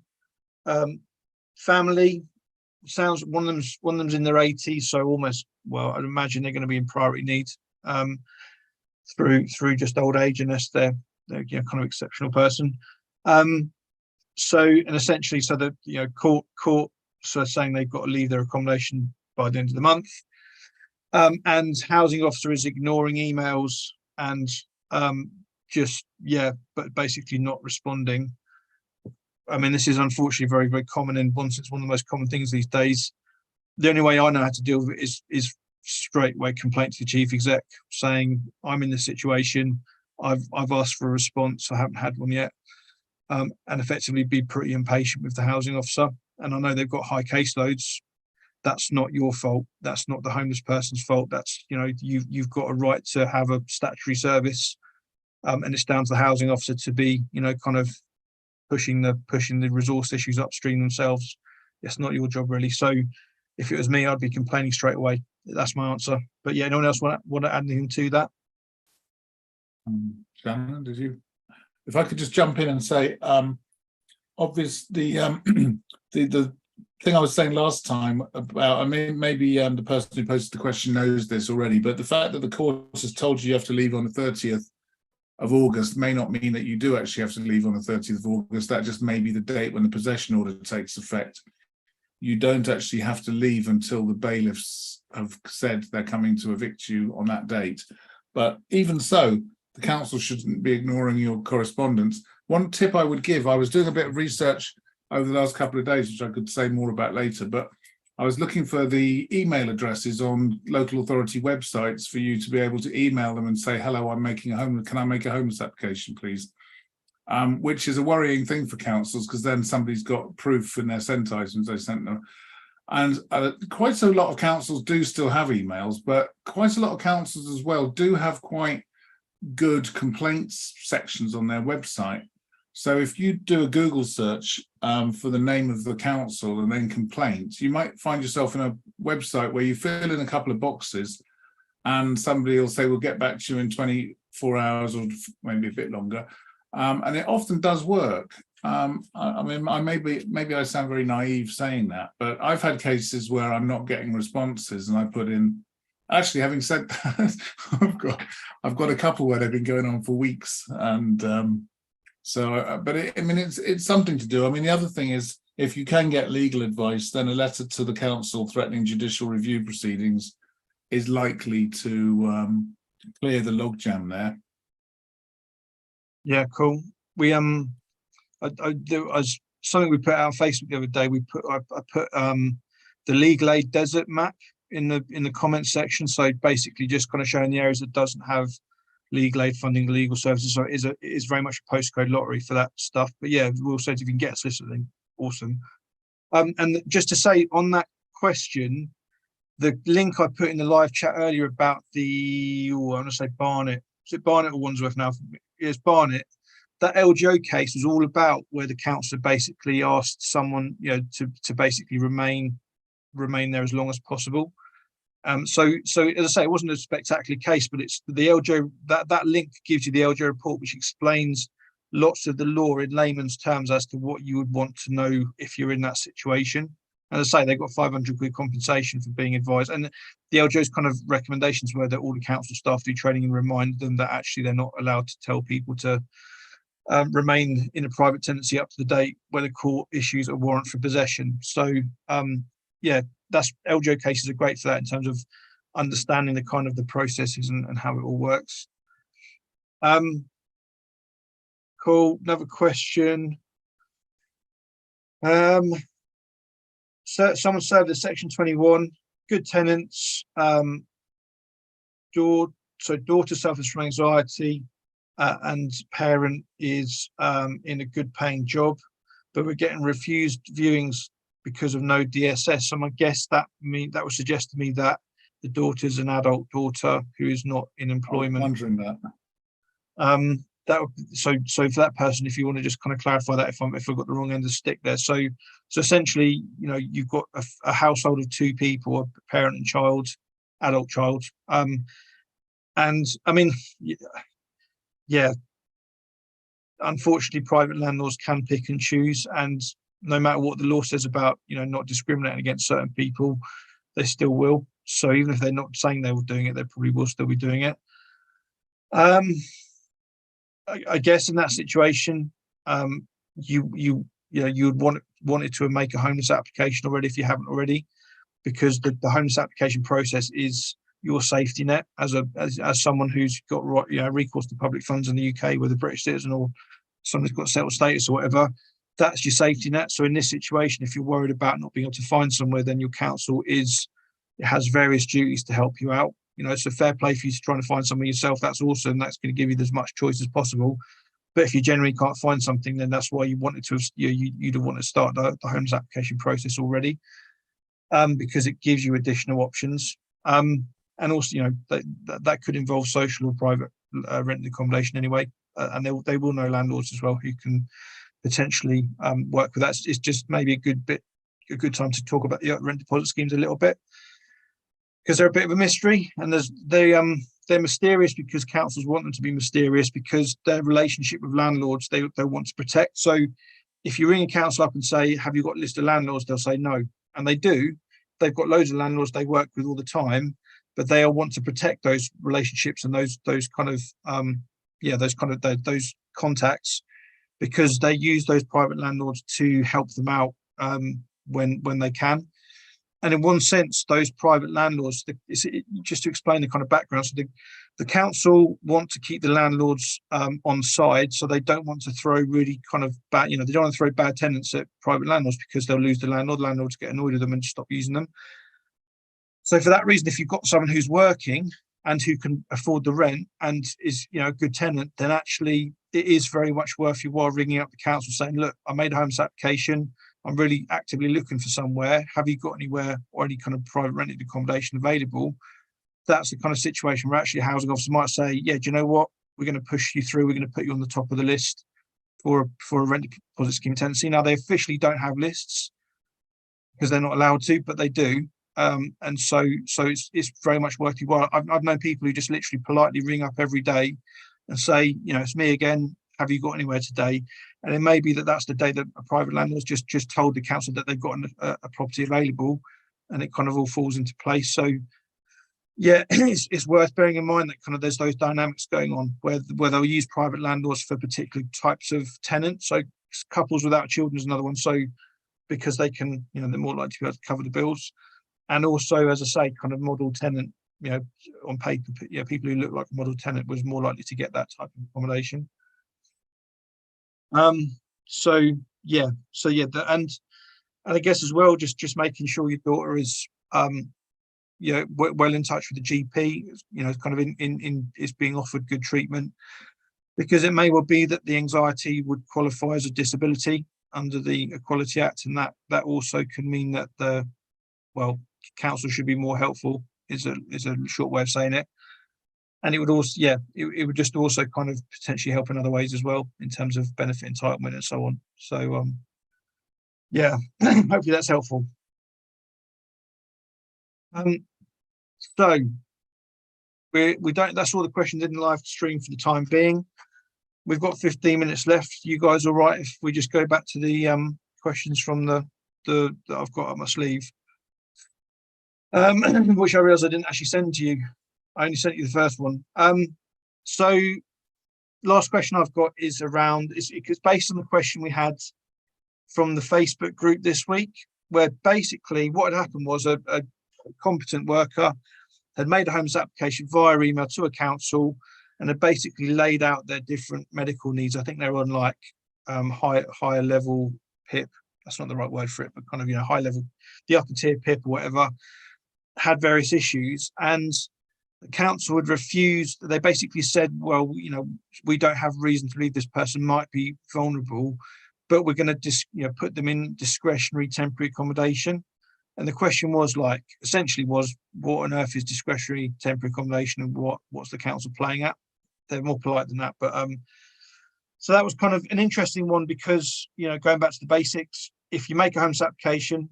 family sounds one of them's in their 80s, so almost, well, I'd imagine they're going to be in priority need through just old age, unless they're kind of exceptional person. So and essentially, so that court so saying they've got to leave their accommodation by the end of the month, and housing officer is ignoring emails and but basically not responding. I mean, this is unfortunately very, very common, and it's one of the most common things these days. The only way I know how to deal with it is straight away complaint to the chief exec, saying I'm in this situation. I've asked for a response. I haven't had one yet, and effectively be pretty impatient with the housing officer. And I know they've got high caseloads. That's not your fault. That's not the homeless person's fault. That's you've got a right to have a statutory service, and it's down to the housing officer to be kind of pushing the resource issues upstream themselves. It's not your job really. So if it was me, I'd be complaining straight away. That's my answer. But yeah, no one else want to add anything to that?
Shannon, did you? If I could just jump in and say, obviously, the thing I was saying last time about, I mean, maybe the person who posted the question knows this already, but the fact that the court has told you have to leave on the 30th of August may not mean that you do actually have to leave on the 30th of August. That just may be the date when the possession order takes effect. You don't actually have to leave until the bailiffs have said they're coming to evict you on that date. But even so, the council shouldn't be ignoring your correspondence. One tip I would give, I was doing a bit of research over the last couple of days, which I could say more about later, but I was looking for the email addresses on local authority websites for you to be able to email them and say, hello, can I make a homeless application, please? Which is a worrying thing for councils, because then somebody's got proof in their sent items they sent them. And quite a lot of councils do still have emails, but quite a lot of councils as well do have quite good complaints sections on their website. So if you do a Google search for the name of the council and then complaints, you might find yourself in a website where you fill in a couple of boxes and somebody will say, we'll get back to you in 24 hours or maybe a bit longer. And it often does work. I mean, maybe I sound very naive saying that, but I've had cases where I'm not getting responses and I put in, actually, having said that, I've got a couple where they've been going on for weeks, and So, but I mean, it's something to do. I mean, the other thing is, if you can get legal advice, then a letter to the council threatening judicial review proceedings is likely to clear the logjam there.
Yeah, cool. We there was something we put out on Facebook the other day. I put the legal aid desert map in the comments section. So basically just kind of showing the areas that doesn't have legal aid funding, legal services. So it is very much a postcode lottery for that stuff. But yeah, we'll say if you can get a solicitor, then awesome. And just to say on that question, the link I put in the live chat earlier about the, I want to say Barnet. Is it Barnet or Wandsworth now? It's Barnet. That LGO case was all about where the council basically asked someone, to basically remain there as long as possible. So as I say, it wasn't a spectacular case, but it's the LGO, that link gives you the LGO report, which explains lots of the law in layman's terms as to what you would want to know if you're in that situation. And as I say, they got 500 quid compensation for being advised. And the LGO's kind of recommendations were that all the council staff do training and remind them that actually they're not allowed to tell people to remain in a private tenancy up to the date where the court issues a warrant for possession. So yeah, that's LGO cases are great for that in terms of understanding the kind of the processes and how it all works. Cool. Another question. So someone served at Section 21. Good tenants. Daughter suffers from anxiety, and parent is in a good paying job, but we're getting refused viewings because of no DSS. So I guess that would suggest to me that the daughter's an adult daughter who is not in employment.
I'm wondering that.
So for that person, if you want to just kind of clarify that, if I've got the wrong end of the stick there. So essentially, you've got a household of two people, a parent and child, adult child. And I mean, yeah, unfortunately, private landlords can pick and choose, and no matter what the law says about, not discriminating against certain people, they still will. So even if they're not saying they were doing it, they probably will still be doing it. I guess in that situation, you would want it to make a homeless application already if you haven't already, because the homeless application process is your safety net as someone who's got recourse to public funds in the UK, whether British citizen or someone who's got settled status or whatever. That's your safety net. So in this situation, if you're worried about not being able to find somewhere, then your council has various duties to help you out. It's a fair play for you to try and find something yourself. That's awesome. That's going to give you as much choice as possible. But if you generally can't find something, then that's why you wanted to, you'd want to start the homeless application process already, because it gives you additional options. And also, that could involve social or private rented accommodation anyway. And they will know landlords as well who can potentially work with that. It's just maybe a good time to talk about the rent deposit schemes a little bit, because they're a bit of a mystery, and they're mysterious because councils want them to be mysterious because their relationship with landlords they want to protect. So if you ring a council up and say, have you got a list of landlords, they'll say no, and they do. They've got loads of landlords they work with all the time, but they all want to protect those relationships and those contacts, because they use those private landlords to help them out when they can. And in one sense, those private landlords, just to explain the kind of background, so the council want to keep the landlords on side, so they don't want to throw really kind of bad, they don't want to throw bad tenants at private landlords because they'll lose the landlord. Landlords get annoyed with them and stop using them. So for that reason, if you've got someone who's working and who can afford the rent and is a good tenant, then actually it is very much worth your while ringing up the council saying, look, I made a homeless application. I'm really actively looking for somewhere. Have you got anywhere or any kind of private rented accommodation available? That's the kind of situation where actually a housing officer might say, yeah, do you know what? We're going to push you through. We're going to put you on the top of the list for a rent deposit scheme tenancy. Now, they officially don't have lists because they're not allowed to, but they do. And so it's very much worth your while. I've known people who just literally politely ring up every day and say, it's me again. Have you got anywhere today? And it may be that's the day that a private landlord's just told the council that they've got a property available, and it kind of all falls into place. So yeah, it's worth bearing in mind that kind of there's those dynamics going on where they'll use private landlords for particular types of tenants. So couples without children is another one. So because they can, they're more likely to be able to cover the bills. And also, as I say, kind of model tenant, on paper, people who look like a model tenant was more likely to get that type of accommodation. So and I guess as well, just making sure your daughter is well in touch with the GP, kind of in is being offered good treatment, because it may well be that the anxiety would qualify as a disability under the Equality Act, and that also can mean that council should be more helpful is a short way of saying it. And it would also, it would just also kind of potentially help in other ways as well in terms of benefit entitlement and so on. So hopefully that's helpful. So we don't. That's all the questions in the live stream for the time being. We've got 15 minutes left. You guys all right if we just go back to the questions from the that I've got up my sleeve, which I realised I didn't actually send to you. I only sent you the first one. So last question I've got is it's based on the question we had from the Facebook group this week, where basically what had happened was a competent worker had made a homeless application via email to a council and had basically laid out their different medical needs. I think they're on like higher level PIP. That's not the right word for it, but kind of, high level, the upper tier PIP or whatever, had various issues. And the council had refused. They basically said, well, we don't have reason to believe this person might be vulnerable, but we're going to put them in discretionary temporary accommodation. And the question was essentially what on earth is discretionary temporary accommodation and what's the council playing at? They're more polite than that. But so that was kind of an interesting one because, going back to the basics, if you make a homeless application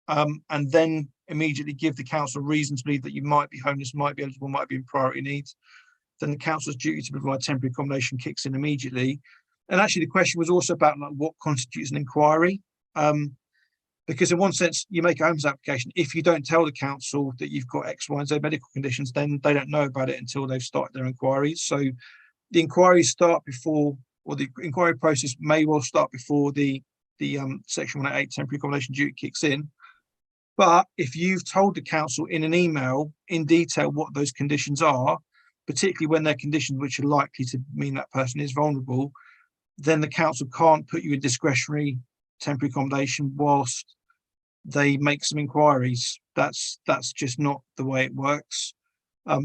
and then immediately give the council reason to believe that you might be homeless, might be eligible, might be in priority needs, then the council's duty to provide temporary accommodation kicks in immediately. And actually the question was also about what constitutes an inquiry. Because in one sense, you make a homeless application. If you don't tell the council that you've got X, Y, and Z medical conditions, then they don't know about it until they've started their inquiries. So the inquiries start before, or the inquiry process may well start before the Section 188 temporary accommodation duty kicks in. But if you've told the council in an email in detail what those conditions are, particularly when they're conditions which are likely to mean that person is vulnerable, then the council can't put you in discretionary temporary accommodation whilst they make some inquiries. That's just not the way it works,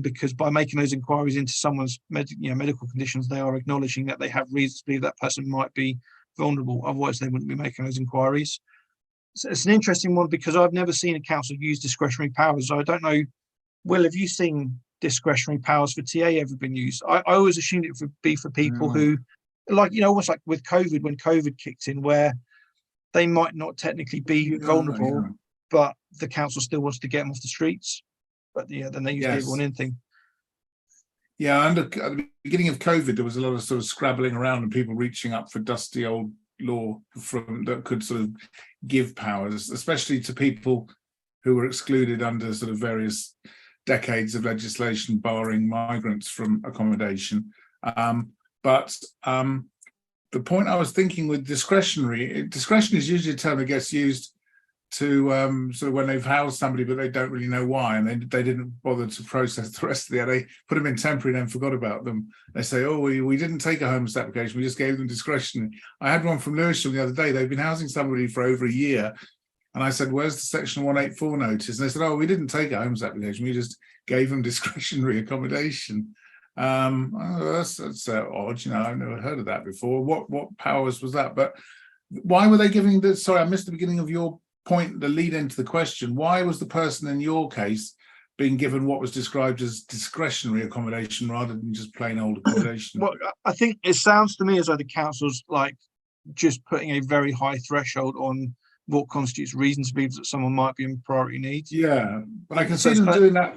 because by making those inquiries into someone's medical conditions, they are acknowledging that they have reason to believe that person might be vulnerable. Otherwise, they wouldn't be making those inquiries. So it's an interesting one because I've never seen a council use discretionary powers. I don't know, Will, have you seen discretionary powers for TA ever been used? I always assumed it would be for people who, almost like with COVID, when COVID kicked in, where they might not technically be vulnerable, but the council still wants to get them off the streets. But then they use the everyone in thing.
Yeah, at the beginning of COVID, there was a lot of sort of scrabbling around and people reaching up for dusty old law that could sort of give powers, especially to people who were excluded under sort of various decades of legislation barring migrants from accommodation. The point I was thinking with discretion is usually a term that gets used to sort of when they've housed somebody but they don't really know why, and they didn't bother to process the rest of the they put them in temporary and then forgot about them. They say, oh, we didn't take a homeless application, we just gave them discretionary. I had one from Lewisham the other day. They've been housing somebody for over a year, and I said, where's the Section 184 notice? And they said, oh, we didn't take a homeless application, we just gave them discretionary accommodation. That's odd, I've never heard of that before. What powers was that? But why were they giving the, sorry, I missed the beginning of your point, the lead into the question. Why was the person in your case being given what was described as discretionary accommodation rather than just plain old accommodation?
Well, I think it sounds to me as though the council's just putting a very high threshold on what constitutes reason to believe that someone might be in priority needs.
Yeah, but I can see them doing that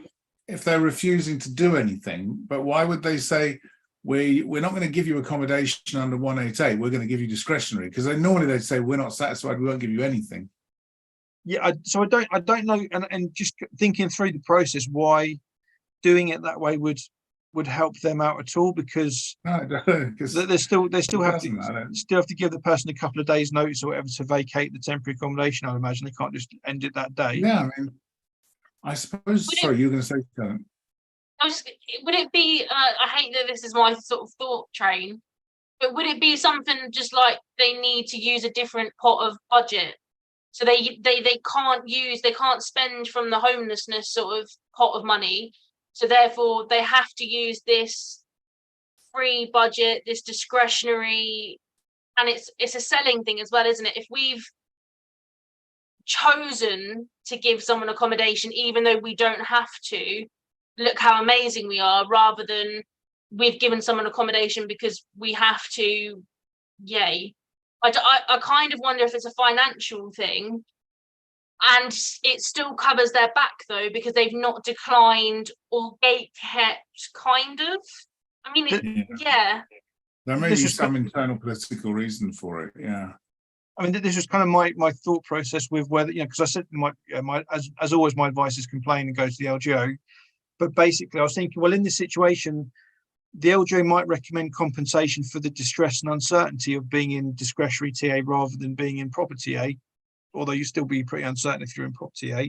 if they're refusing to do anything. But why would they say, we're not going to give you accommodation under 188, we're going to give you discretionary? Because normally they'd say, we're not satisfied, we won't give you anything.
Yeah, so I don't know, and just thinking through the process, why doing it that way would help them out at all, because
No, I don't, 'cause
they still have
doesn't, I don't.
to give the person a couple of days notice or whatever to vacate the temporary accommodation. I imagine they can't just end it that day.
Yeah, I mean, I suppose.
Would
Sorry, you were going to say something.
Would it be, I hate that this is my sort of thought train, but would it be something just like they need to use a different pot of budget? So they can't spend from the homelessness sort of pot of money. So therefore they have to use this free budget, this discretionary, and it's a selling thing as well, isn't it? If we've chosen to give someone accommodation, even though we don't have to, look how amazing we are, rather than we've given someone accommodation because we have to, yay. I kind of wonder if it's a financial thing, and it still covers their back though, because they've not declined or gate kept, kind of. I mean, yeah.
There may be some internal political reason for it. Yeah.
I mean, this was kind of my thought process with whether, because I said as always, my advice is complain and go to the LGO. But basically, I was thinking, well, in this situation, the LGO might recommend compensation for the distress and uncertainty of being in discretionary TA rather than being in proper TA, although you still be pretty uncertain if you're in proper TA.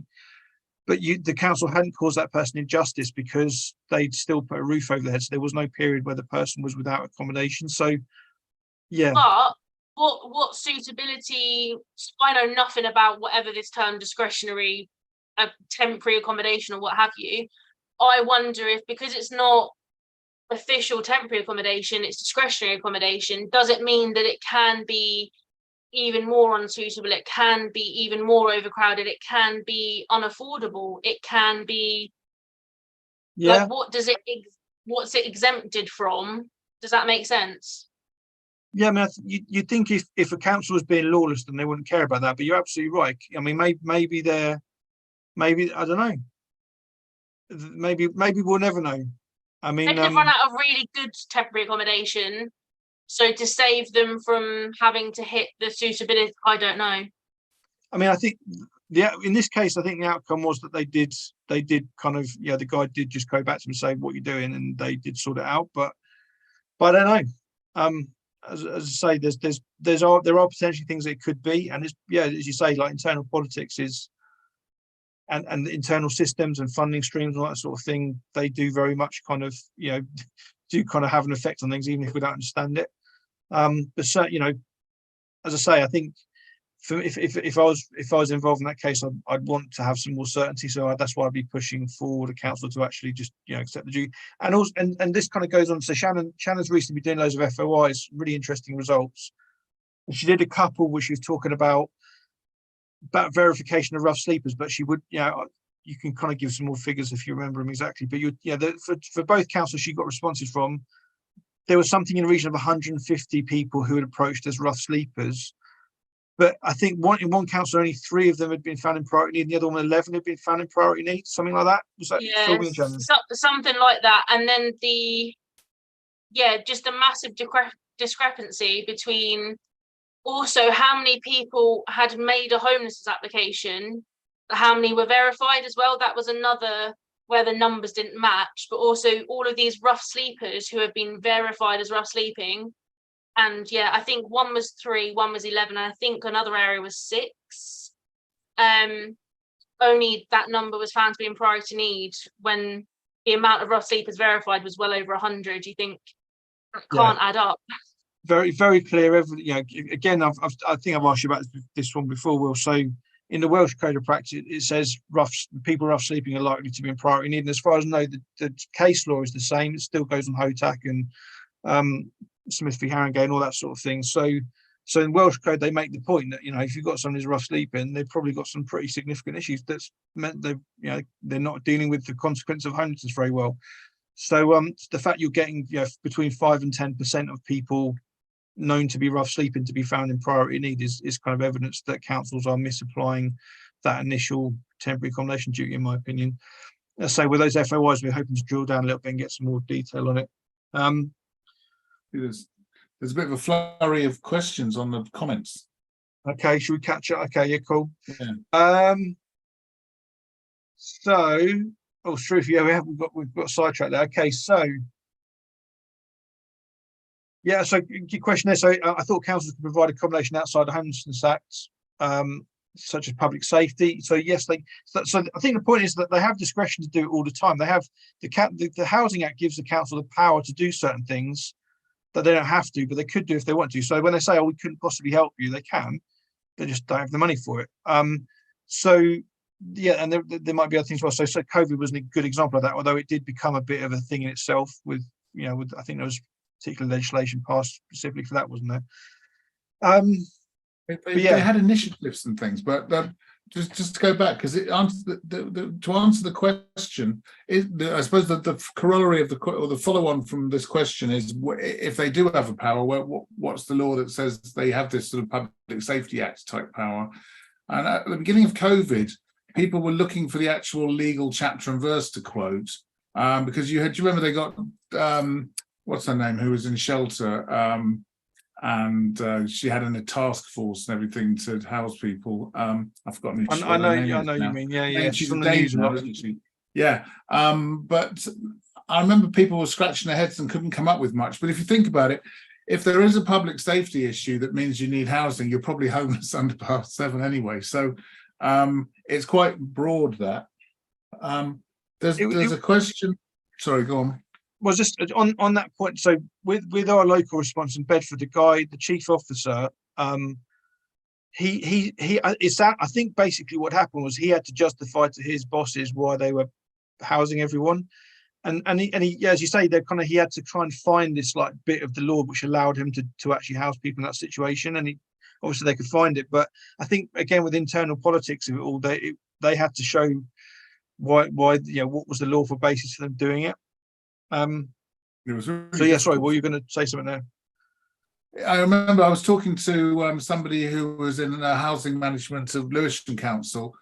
But the council hadn't caused that person injustice because they'd still put a roof over their head. So there was no period where the person was without accommodation. So, yeah.
But what suitability? I know nothing about whatever this term discretionary, temporary accommodation or what have you. I wonder if, because it's not official temporary accommodation, it's discretionary accommodation, does it mean that it can be even more unsuitable, it can be even more overcrowded, it can be unaffordable, it can be, like, what's it exempted from? Does that make sense?
Yeah, I mean, you'd think if a council was being lawless, then they wouldn't care about that. But you're absolutely right. I mean, maybe I don't know. Maybe we'll never know. I mean,
maybe they've run out of really good temporary accommodation, so to save them from having to hit the suitability, I don't know. I
mean, I think in this case, I think the outcome was that they did kind of, the guy did just go back to them and say, what you're doing, and they did sort it out. But I don't know. As I say, there are potentially things that it could be, and it's, as you say, like internal politics is, and internal systems and funding streams and all that sort of thing, they do very much kind of, do kind of have an effect on things, even if we don't understand it. But certainly, as I say, I think if I was involved in that case, I'd want to have some more certainty. So that's why I'd be pushing forward a council to actually just accept the duty. And also, and this kind of goes on. So Shannon's recently been doing loads of FOIs, really interesting results. And she did a couple which she was talking about verification of rough sleepers, but she would, you can kind of give some more figures if you remember them exactly. But for both councils she got responses from, there was something in the region of 150 people who had approached as rough sleepers. But I think in one council, only 3 of them had been found in priority need, and the other one, 11, had been found in priority need, something like that. Was that
something like that? And then just a massive discrepancy between also how many people had made a homelessness application, how many were verified as well. That was another where the numbers didn't match, but also all of these rough sleepers who have been verified as rough sleeping. And I think one was 3, one was 11, and I think another area was 6. Only that number was found to be in priority need when the amount of rough sleepers verified was well over 100. You think that can't add up?
Very, very clear. Again, I think I've asked you about this one before, Will. So in the Welsh Code of Practice, it says people rough sleeping are likely to be in priority need. And as far as I know, the case law is the same. It still goes on HOTAC and Smith v Harringay and all that sort of thing. So in Welsh Code, they make the point that if you've got someone who's rough sleeping, they've probably got some pretty significant issues. That's meant they're not dealing with the consequence of homelessness very well. So the fact you're getting between 5 and 10% of people known to be rough sleeping to be found in priority need is kind of evidence that councils are misapplying that initial temporary accommodation duty, in my opinion. So with those FOIs, we're hoping to drill down a little bit and get some more detail on it.
There's a bit of a flurry of questions on the comments.
Okay, should we catch up? Okay, yeah, cool.
Yeah.
So Oh, it's true. Yeah, we've got sidetracked there. Okay, so yeah, so good question there. So I thought councils could provide accommodation outside the Homelessness Act, such as public safety. So yes, so I think the point is that they have discretion to do it all the time. They have the Housing Act gives the council the power to do certain things that they don't have to, but they could do if they want to. So when they say, "Oh, we couldn't possibly help you," they can. They just don't have the money for it. So yeah, and there might be other things as well. So COVID was a good example of that, although it did become a bit of a thing in itself with, with, I think there was particular legislation passed specifically for that, wasn't there?
They had initiatives and things, but just to go back, because it answers to answer the question, I suppose that the corollary of the follow-on from this question is, if they do have a power, what's the law that says they have this sort of Public Safety Act type power? And at the beginning of COVID, people were looking for the actual legal chapter and verse to quote, because do you remember they got what's her name, who was in shelter, and she had a task force and everything to house people. I've forgotten.
I know you mean. Yeah.
She's on the news now, isn't she? Yeah. But I remember people were scratching their heads and couldn't come up with much. But if you think about it, if there is a public safety issue that means you need housing, you're probably homeless under Part 7 anyway. So it's quite broad, that. There's a question. Sorry, go on.
Was just on that point. So with our local response in Bedford, the chief officer, I think basically what happened was he had to justify to his bosses why they were housing everyone, and he as you say, he had to try and find this like bit of the law which allowed him to actually house people in that situation, and obviously they could find it. But I think again with internal politics of it all, they had to show why what was the lawful basis for them doing it. So yeah, sorry, were you going to say something there?
I remember I was talking to somebody who was in the housing management of Lewisham Council,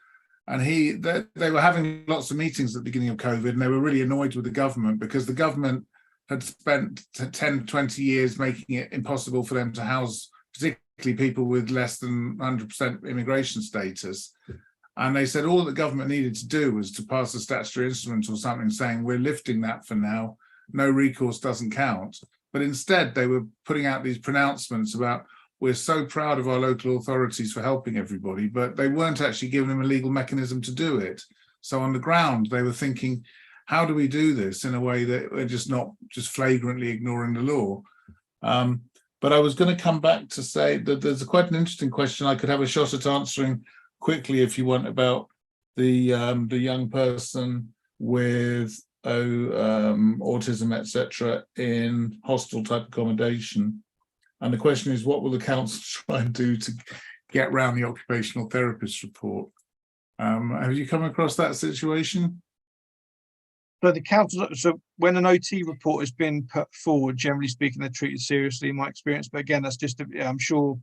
and they were having lots of meetings at the beginning of COVID, and they were really annoyed with the government because the government had spent 10, 20 years making it impossible for them to house particularly people with less than 100% immigration status. And they said all the government needed to do was to pass a statutory instrument or something saying we're lifting that for now, no recourse doesn't count. But instead they were putting out these pronouncements about we're so proud of our local authorities for helping everybody, but they weren't actually giving them a legal mechanism to do it. So on the ground they were thinking, how do we do this in a way that we're just not just flagrantly ignoring the law? But I was going to come back to say that there's quite an interesting question I could have a shot at answering quickly if you want, about the young person with autism, etc., in hostel type accommodation. And the question is, what will the council try and do to get around the occupational therapist report? Have you come across that situation?
So the council, when an OT report has been put forward, generally speaking, they're treated seriously in my experience. But again, that's just I'm sure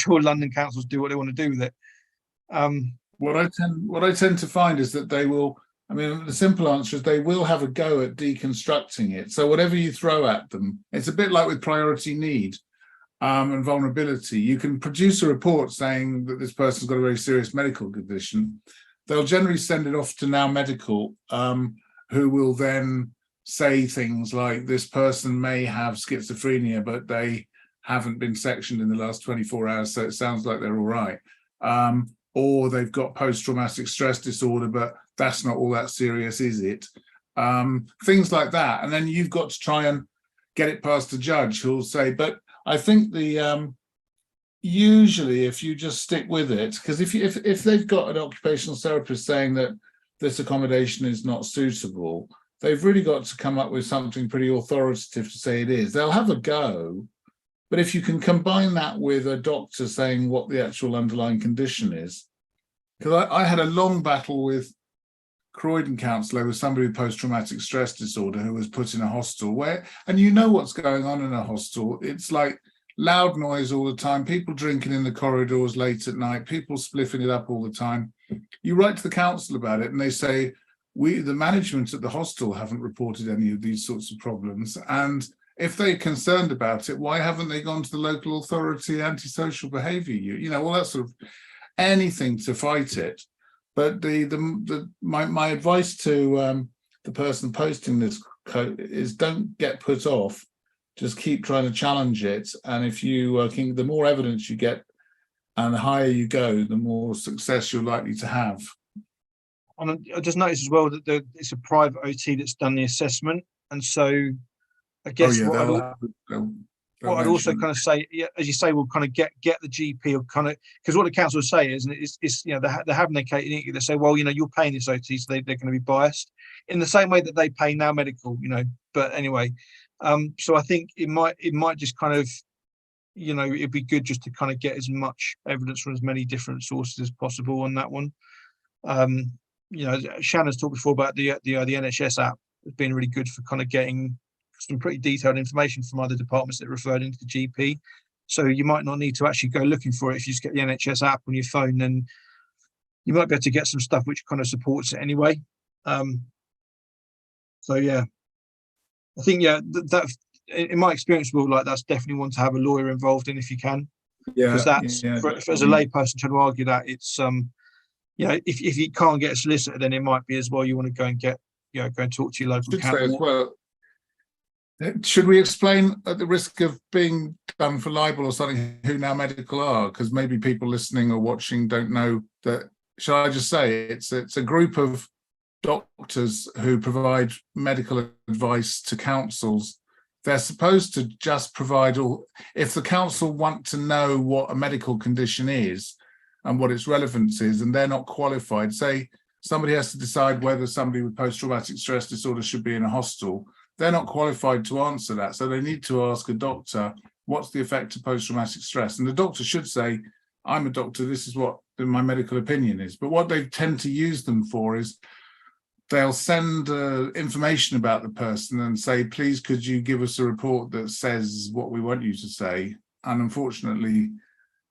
London councils do what they want to do with it.
What I tend to find is that they will, the simple answer is they will have a go at deconstructing it. So whatever you throw at them, it's a bit like with priority need and vulnerability. You can produce a report saying that this person's got a very serious medical condition. They'll generally send it off to Now Medical, who will then say things like this person may have schizophrenia, but they haven't been sectioned in the last 24 hours, so it sounds like they're all right. Or they've got post-traumatic stress disorder, but that's not all that serious, is it? Things like that. And then you've got to try and get it past the judge, who'll say, but I think usually if you just stick with it, because if they've got an occupational therapist saying that this accommodation is not suitable, they've really got to come up with something pretty authoritative to say it is. They'll have a go. But if you can combine that with a doctor saying what the actual underlying condition is, because I had a long battle with Croydon Council with somebody with post-traumatic stress disorder who was put in a hostel and you know what's going on in a hostel. It's like loud noise all the time, people drinking in the corridors late at night, people spliffing it up all the time. You write to the council about it and they say, the management at the hostel haven't reported any of these sorts of problems. And if they're concerned about it, why haven't they gone to the local authority antisocial behaviour? All that sort of anything to fight it. But my advice to the person posting this code is, don't get put off. Just keep trying to challenge it. And if you the more evidence you get and the higher you go, the more success you're likely to have.
And I just noticed as well that it's a private OT that's done the assessment. And so I guess what I'd also kind of say, yeah, as you say, we'll kind of get the GP or kind of, because what the council say is, and it's you know, they're having their cake and eating it. They say, well, you know, you're paying this OT, so they're going to be biased in the same way that they pay now medical, you know. But anyway, so I think it might just kind of, you know, it'd be good just to kind of get as much evidence from as many different sources as possible on that one. You know, Shannon's talked before about the NHS app has been really good for kind of getting some pretty detailed information from other departments that referred into the GP. So you might not need to actually go looking for it. If you just get the NHS app on your phone, then you might be able to get some stuff which kind of supports it anyway. So yeah, I think, yeah, that in my experience, Will, like, that's definitely one to have a lawyer involved in if you can.
Yeah,
because that's as a layperson trying to argue that, it's you know, if you can't get a solicitor, then it might be as well you want to go and get, you know, go and talk to your local council.
Should we explain, at the risk of being done for libel or something, who Now Medical are? Because maybe people listening or watching don't know that. Shall I just say it's a group of doctors who provide medical advice to councils. They're supposed to just provide all. If the council want to know what a medical condition is and what its relevance is, and they're not qualified, say somebody has to decide whether somebody with post-traumatic stress disorder should be in a hostel. They're not qualified to answer that. So they need to ask a doctor, what's the effect of post-traumatic stress? And the doctor should say, I'm a doctor, this is what my medical opinion is. But what they tend to use them for is they'll send information about the person and say, please, could you give us a report that says what we want you to say? And unfortunately,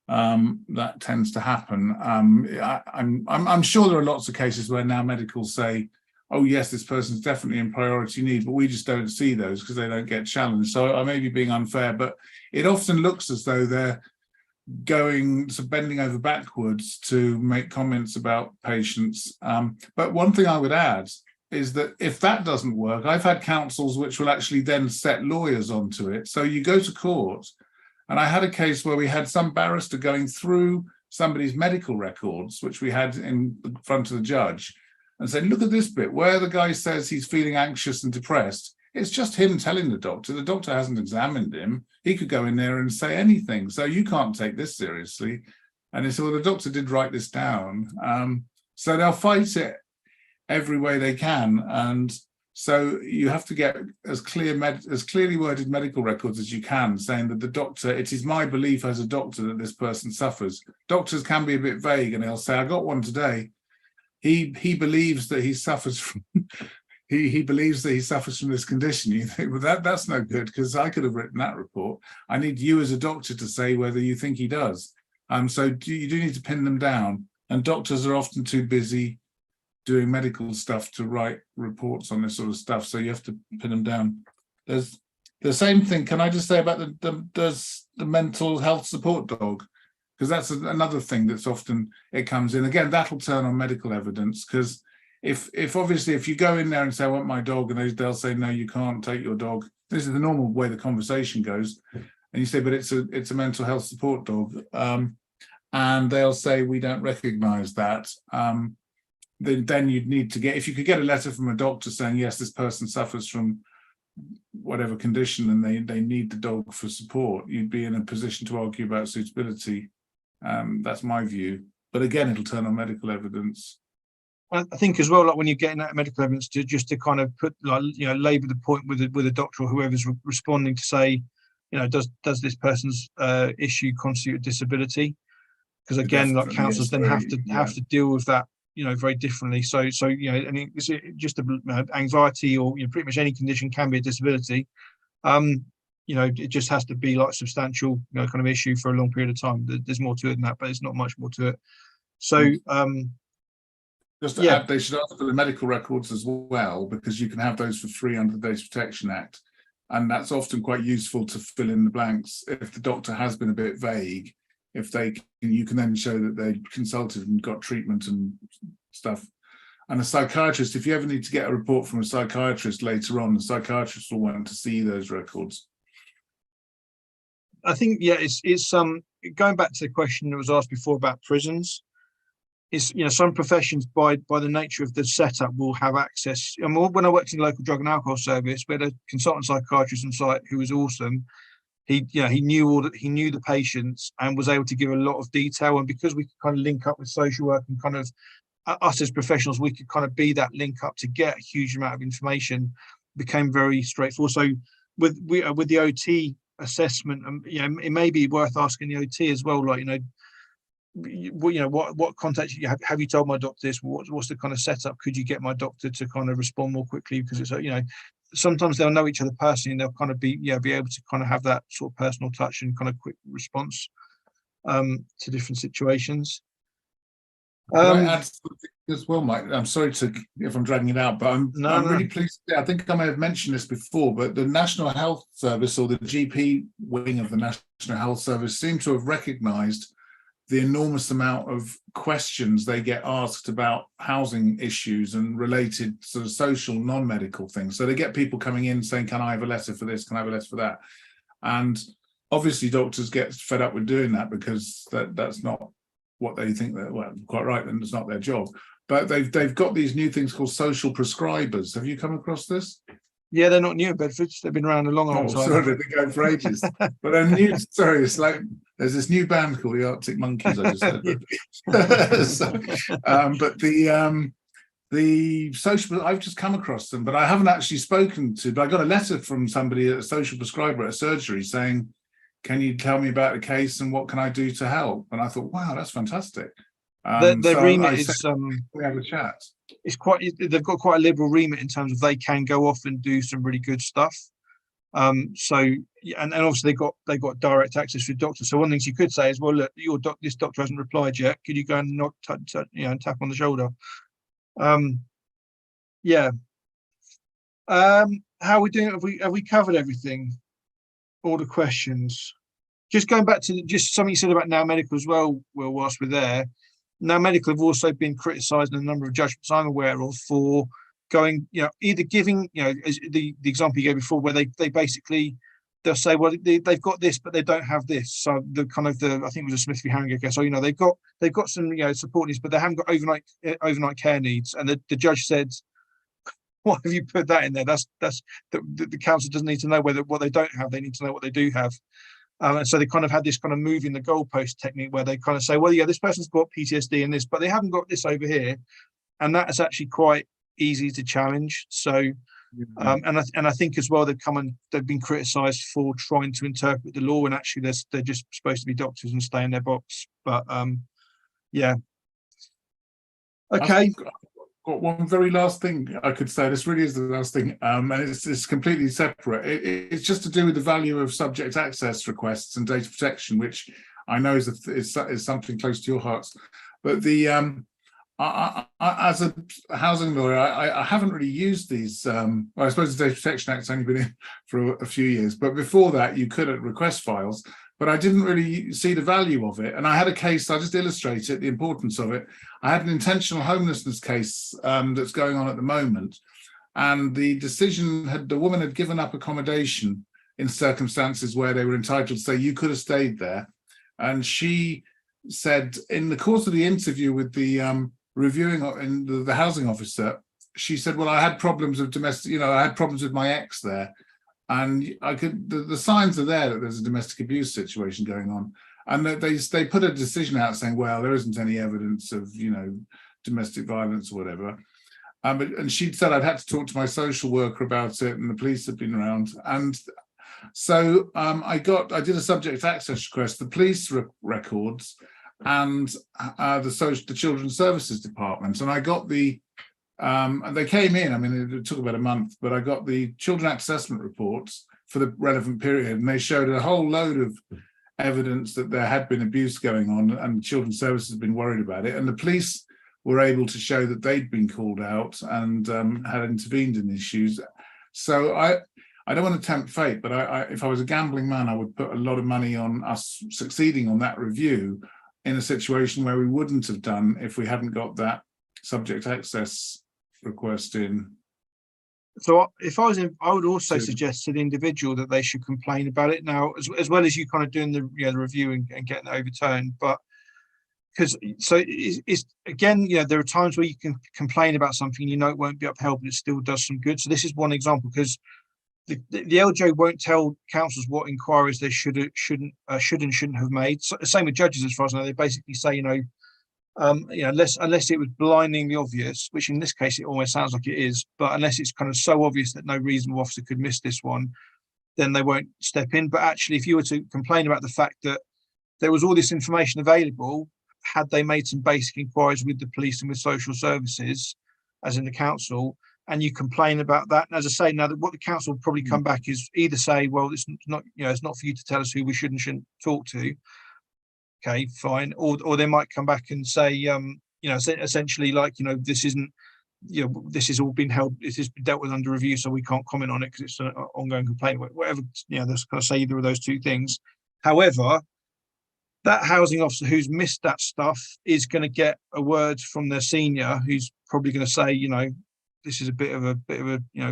that tends to happen. I'm sure there are lots of cases where Now Medical say, oh yes, this person's definitely in priority need, but we just don't see those because they don't get challenged. So I may be being unfair, but it often looks as though they're bending over backwards to make comments about patients. But one thing I would add is that if that doesn't work, I've had councils which will actually then set lawyers onto it. So you go to court, and I had a case where we had some barrister going through somebody's medical records, which we had in front of the judge, and said, look at this bit where the guy says he's feeling anxious and depressed. It's just him telling the doctor hasn't examined him. He could go in there and say anything. So you can't take this seriously. And he said, well, the doctor did write this down. So they'll fight it every way they can. And so you have to get as clearly worded medical records as you can, saying that the doctor, it is my belief as a doctor that this person suffers. Doctors can be a bit vague, and they'll say, I got one today. He believes that he suffers from he believes that he suffers from this condition. You think, well, that's no good, because I could have written that report. I need you as a doctor to say whether you think he does. So you do need to pin them down, and doctors are often too busy doing medical stuff to write reports on this sort of stuff. So you have to pin them down. There's the same thing. Can I just say about the mental health support dog? Because that's another thing that's often, it comes in. Again, that'll turn on medical evidence, because if obviously if you go in there and say, I want my dog, and they'll say, no, you can't take your dog. This is the normal way the conversation goes. And you say, but it's a mental health support dog. And they'll say, we don't recognize that. Then you'd need to get, if you could get a letter from a doctor saying, yes, this person suffers from whatever condition and they need the dog for support, you'd be in a position to argue about suitability. That's my view. But again, it'll turn on medical evidence.
I think as well, like when you're getting that medical evidence, to kind of put, like, you know, labour the point with a doctor or whoever's responding to say, you know, does this person's issue constitute a disability? Because again, like councils then have to deal with that, you know, very differently. So you know, and it's just anxiety, or, you know, pretty much any condition can be a disability. You know, it just has to be like substantial, you know, kind of issue for a long period of time. There's more to it than that, but there's not much more to it. So
just to add, they should ask for the medical records as well, because you can have those for free under the Data Protection Act, and that's often quite useful to fill in the blanks if the doctor has been a bit vague. If you can then show that they consulted and got treatment and stuff. And a psychiatrist, if you ever need to get a report from a psychiatrist later on, the psychiatrist will want to see those records.
I think, yeah, it's going back to the question that was asked before about prisons. It's, you know, some professions by the nature of the setup will have access. And when I worked in the local drug and alcohol service, we had a consultant psychiatrist on site who was awesome. He knew the patients and was able to give a lot of detail. And because we could kind of link up with social work and kind of us as professionals, we could kind of be that link up to get a huge amount of information. Became very straightforward. So with the OT assessment, you know, it may be worth asking the OT as well, like, what contact have you told my doctor this? What's the kind of setup? Could you get my doctor to kind of respond more quickly? Because it's, you know, sometimes they'll know each other personally and they'll kind of be able to kind of have that sort of personal touch and kind of quick response to different situations.
Can I add something as well, Mike? I'm sorry if I'm dragging it out, but I'm really pleased. I think I may have mentioned this before, but the National Health Service, or the GP wing of the National Health Service, seem to have recognised the enormous amount of questions they get asked about housing issues and related sort of social, non-medical things. So they get people coming in saying, can I have a letter for this? Can I have a letter for that? And obviously doctors get fed up with doing that because that's not what they think that, well, quite right, and it's not their job. But they've got these new things called social prescribers. Have you come across this?
Yeah, they're not new in Bedford. They've been around a long time.
Sorry, they've been going for ages. But they're new. Sorry, it's like there's this new band called the Arctic Monkeys. I just said. But the social, I've just come across them, but I haven't actually spoken to. But I got a letter from somebody, a social prescriber at a surgery, saying, "Can you tell me about the case and what can I do to help?" And I thought, wow, that's fantastic.
Their remit is
we have a chat.
It's quite, they've got quite a liberal remit in terms of they can go off and do some really good stuff. So and obviously they got direct access to doctors. So one of the things you could say is, well, look, this doctor hasn't replied yet. Could you go and and tap on the shoulder? Yeah. How are we doing? Have we covered everything? All the questions. Just going back to just something you said about Now Medical as well, Will, whilst we're there. Now Medical have also been criticised in a number of judgments I'm aware of for going, either giving, as the example you gave before, where they basically, they'll say, well, they've got this, but they don't have this. So the kind of I think it was a Smith v. Harringer case. So, they've got some, support needs, but they haven't got overnight care needs. And the judge said, why have you put that in there? That's the council doesn't need to know what they don't have. They need to know what they do have. And so they kind of had this kind of moving the goalpost technique where they kind of say, well, yeah, this person's got PTSD and this, but they haven't got this over here. And that is actually quite easy to challenge. So, and I think as well, they've been criticised for trying to interpret the law, and actually they're just supposed to be doctors and stay in their box. But yeah. Okay.
Got one very last thing I could say. This really is the last thing, and it's completely separate. It's just to do with the value of subject access requests and data protection, which I know is something close to your hearts. But as a housing lawyer, I haven't really used these. Well, I suppose the Data Protection Act's only been in for a few years, but before that, you could request files. But I didn't really see the value of it. And I had a case, I'll just illustrate it, the importance of it. I had an intentional homelessness case that's going on at the moment. And the woman had given up accommodation in circumstances where they were entitled to say, you could have stayed there. And she said, in the course of the interview with the the housing officer, she said, well, I had problems with I had problems with my ex there. And the signs are there that there's a domestic abuse situation going on, and that they put a decision out saying, well, there isn't any evidence of domestic violence or whatever. And she'd said I'd had to talk to my social worker about it, and the police had been around. And so I did a subject access request, the police records, and the Children's Services Department, and I got and they came in, I mean, it took about a month, but I got the children assessment reports for the relevant period, and they showed a whole load of evidence that there had been abuse going on, and Children's Services had been worried about it, and the police were able to show that they'd been called out and had intervened in issues. So I don't want to tempt fate, but if I was a gambling man, I would put a lot of money on us succeeding on that review in a situation where we wouldn't have done if we hadn't got that subject access request in.
So if I was in, I would also
To-
suggest to the individual that they should complain about it now, as well as you kind of doing the the review and getting it overturned. But because it's again, there are times where you can complain about something, it won't be upheld, but it still does some good. So this is one example, because the LJ won't tell councils what inquiries they should and shouldn't have made. So, same with judges, as far as I know. They basically say, unless it was blindingly obvious, which in this case it almost sounds like it is, but unless it's kind of so obvious that no reasonable officer could miss this one, then they won't step in. But actually, if you were to complain about the fact that there was all this information available, had they made some basic inquiries with the police and with social services, as in the council, and you complain about that, and as I say, now that what the council will probably come back is either say, well, it's not, it's not for you to tell us who we should and shouldn't talk to. Okay, fine. Or they might come back and say, essentially like, this isn't, this has all been held, it has been dealt with under review, so we can't comment on it because it's an ongoing complaint, whatever, that's kind of say either of those two things. However, that housing officer who's missed that stuff is going to get a word from their senior, who's probably going to say, this is a bit of a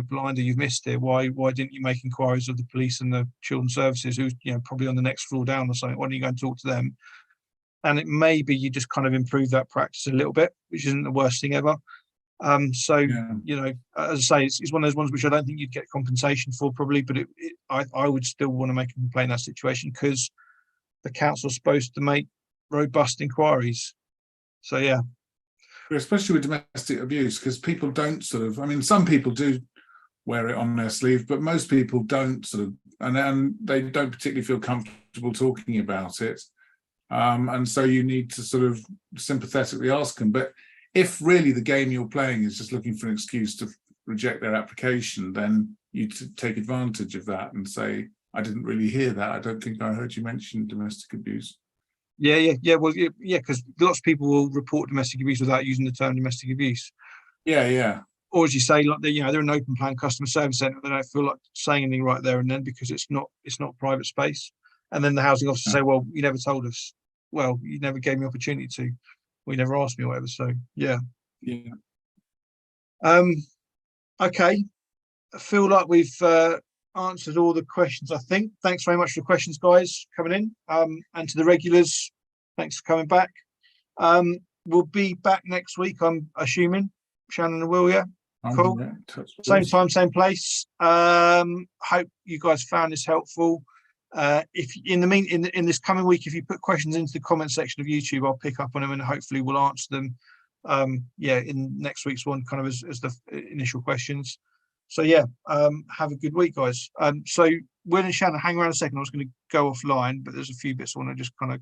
blinder you've missed here. Why didn't you make inquiries of the police and the children's services, who's probably on the next floor down or something? Why don't you go and talk to them? And it may be you just kind of improve that practice a little bit, which isn't the worst thing ever. As I say, it's one of those ones which I don't think you'd get compensation for probably, but I would still want to make a complaint in that situation, because the council's supposed to make robust inquiries. So yeah.
Especially with domestic abuse, because people don't some people do wear it on their sleeve, but most people don't and they don't particularly feel comfortable talking about it. And so you need to sort of sympathetically ask them. But if really the game you're playing is just looking for an excuse to reject their application, then you take advantage of that and say, I didn't really hear that. I don't think I heard you mention domestic abuse.
Yeah. Well, yeah, because lots of people will report domestic abuse without using the term domestic abuse.
Yeah.
Or as you say, like they're an open plan customer service centre. They don't feel like saying anything right there and then, because it's not private space. And then the housing officer say, well, you never told us. Well, you never gave me opportunity to. Well, you never asked me or whatever. So yeah. Okay. I feel like we've answered all the questions, I think. Thanks very much for the questions, guys, coming in. And to the regulars, thanks for coming back. We'll be back next week, I'm assuming. Shannon and Will, yeah? Cool. Same time, same place. Hope you guys found this helpful. If in this coming week, if you put questions into the comment section of YouTube, I'll pick up on them and hopefully we'll answer them. In next week's one, kind of as the initial questions. So yeah, have a good week, guys. So Will and Shannon, hang around a second. I was going to go offline, but there's a few bits I want to just kind of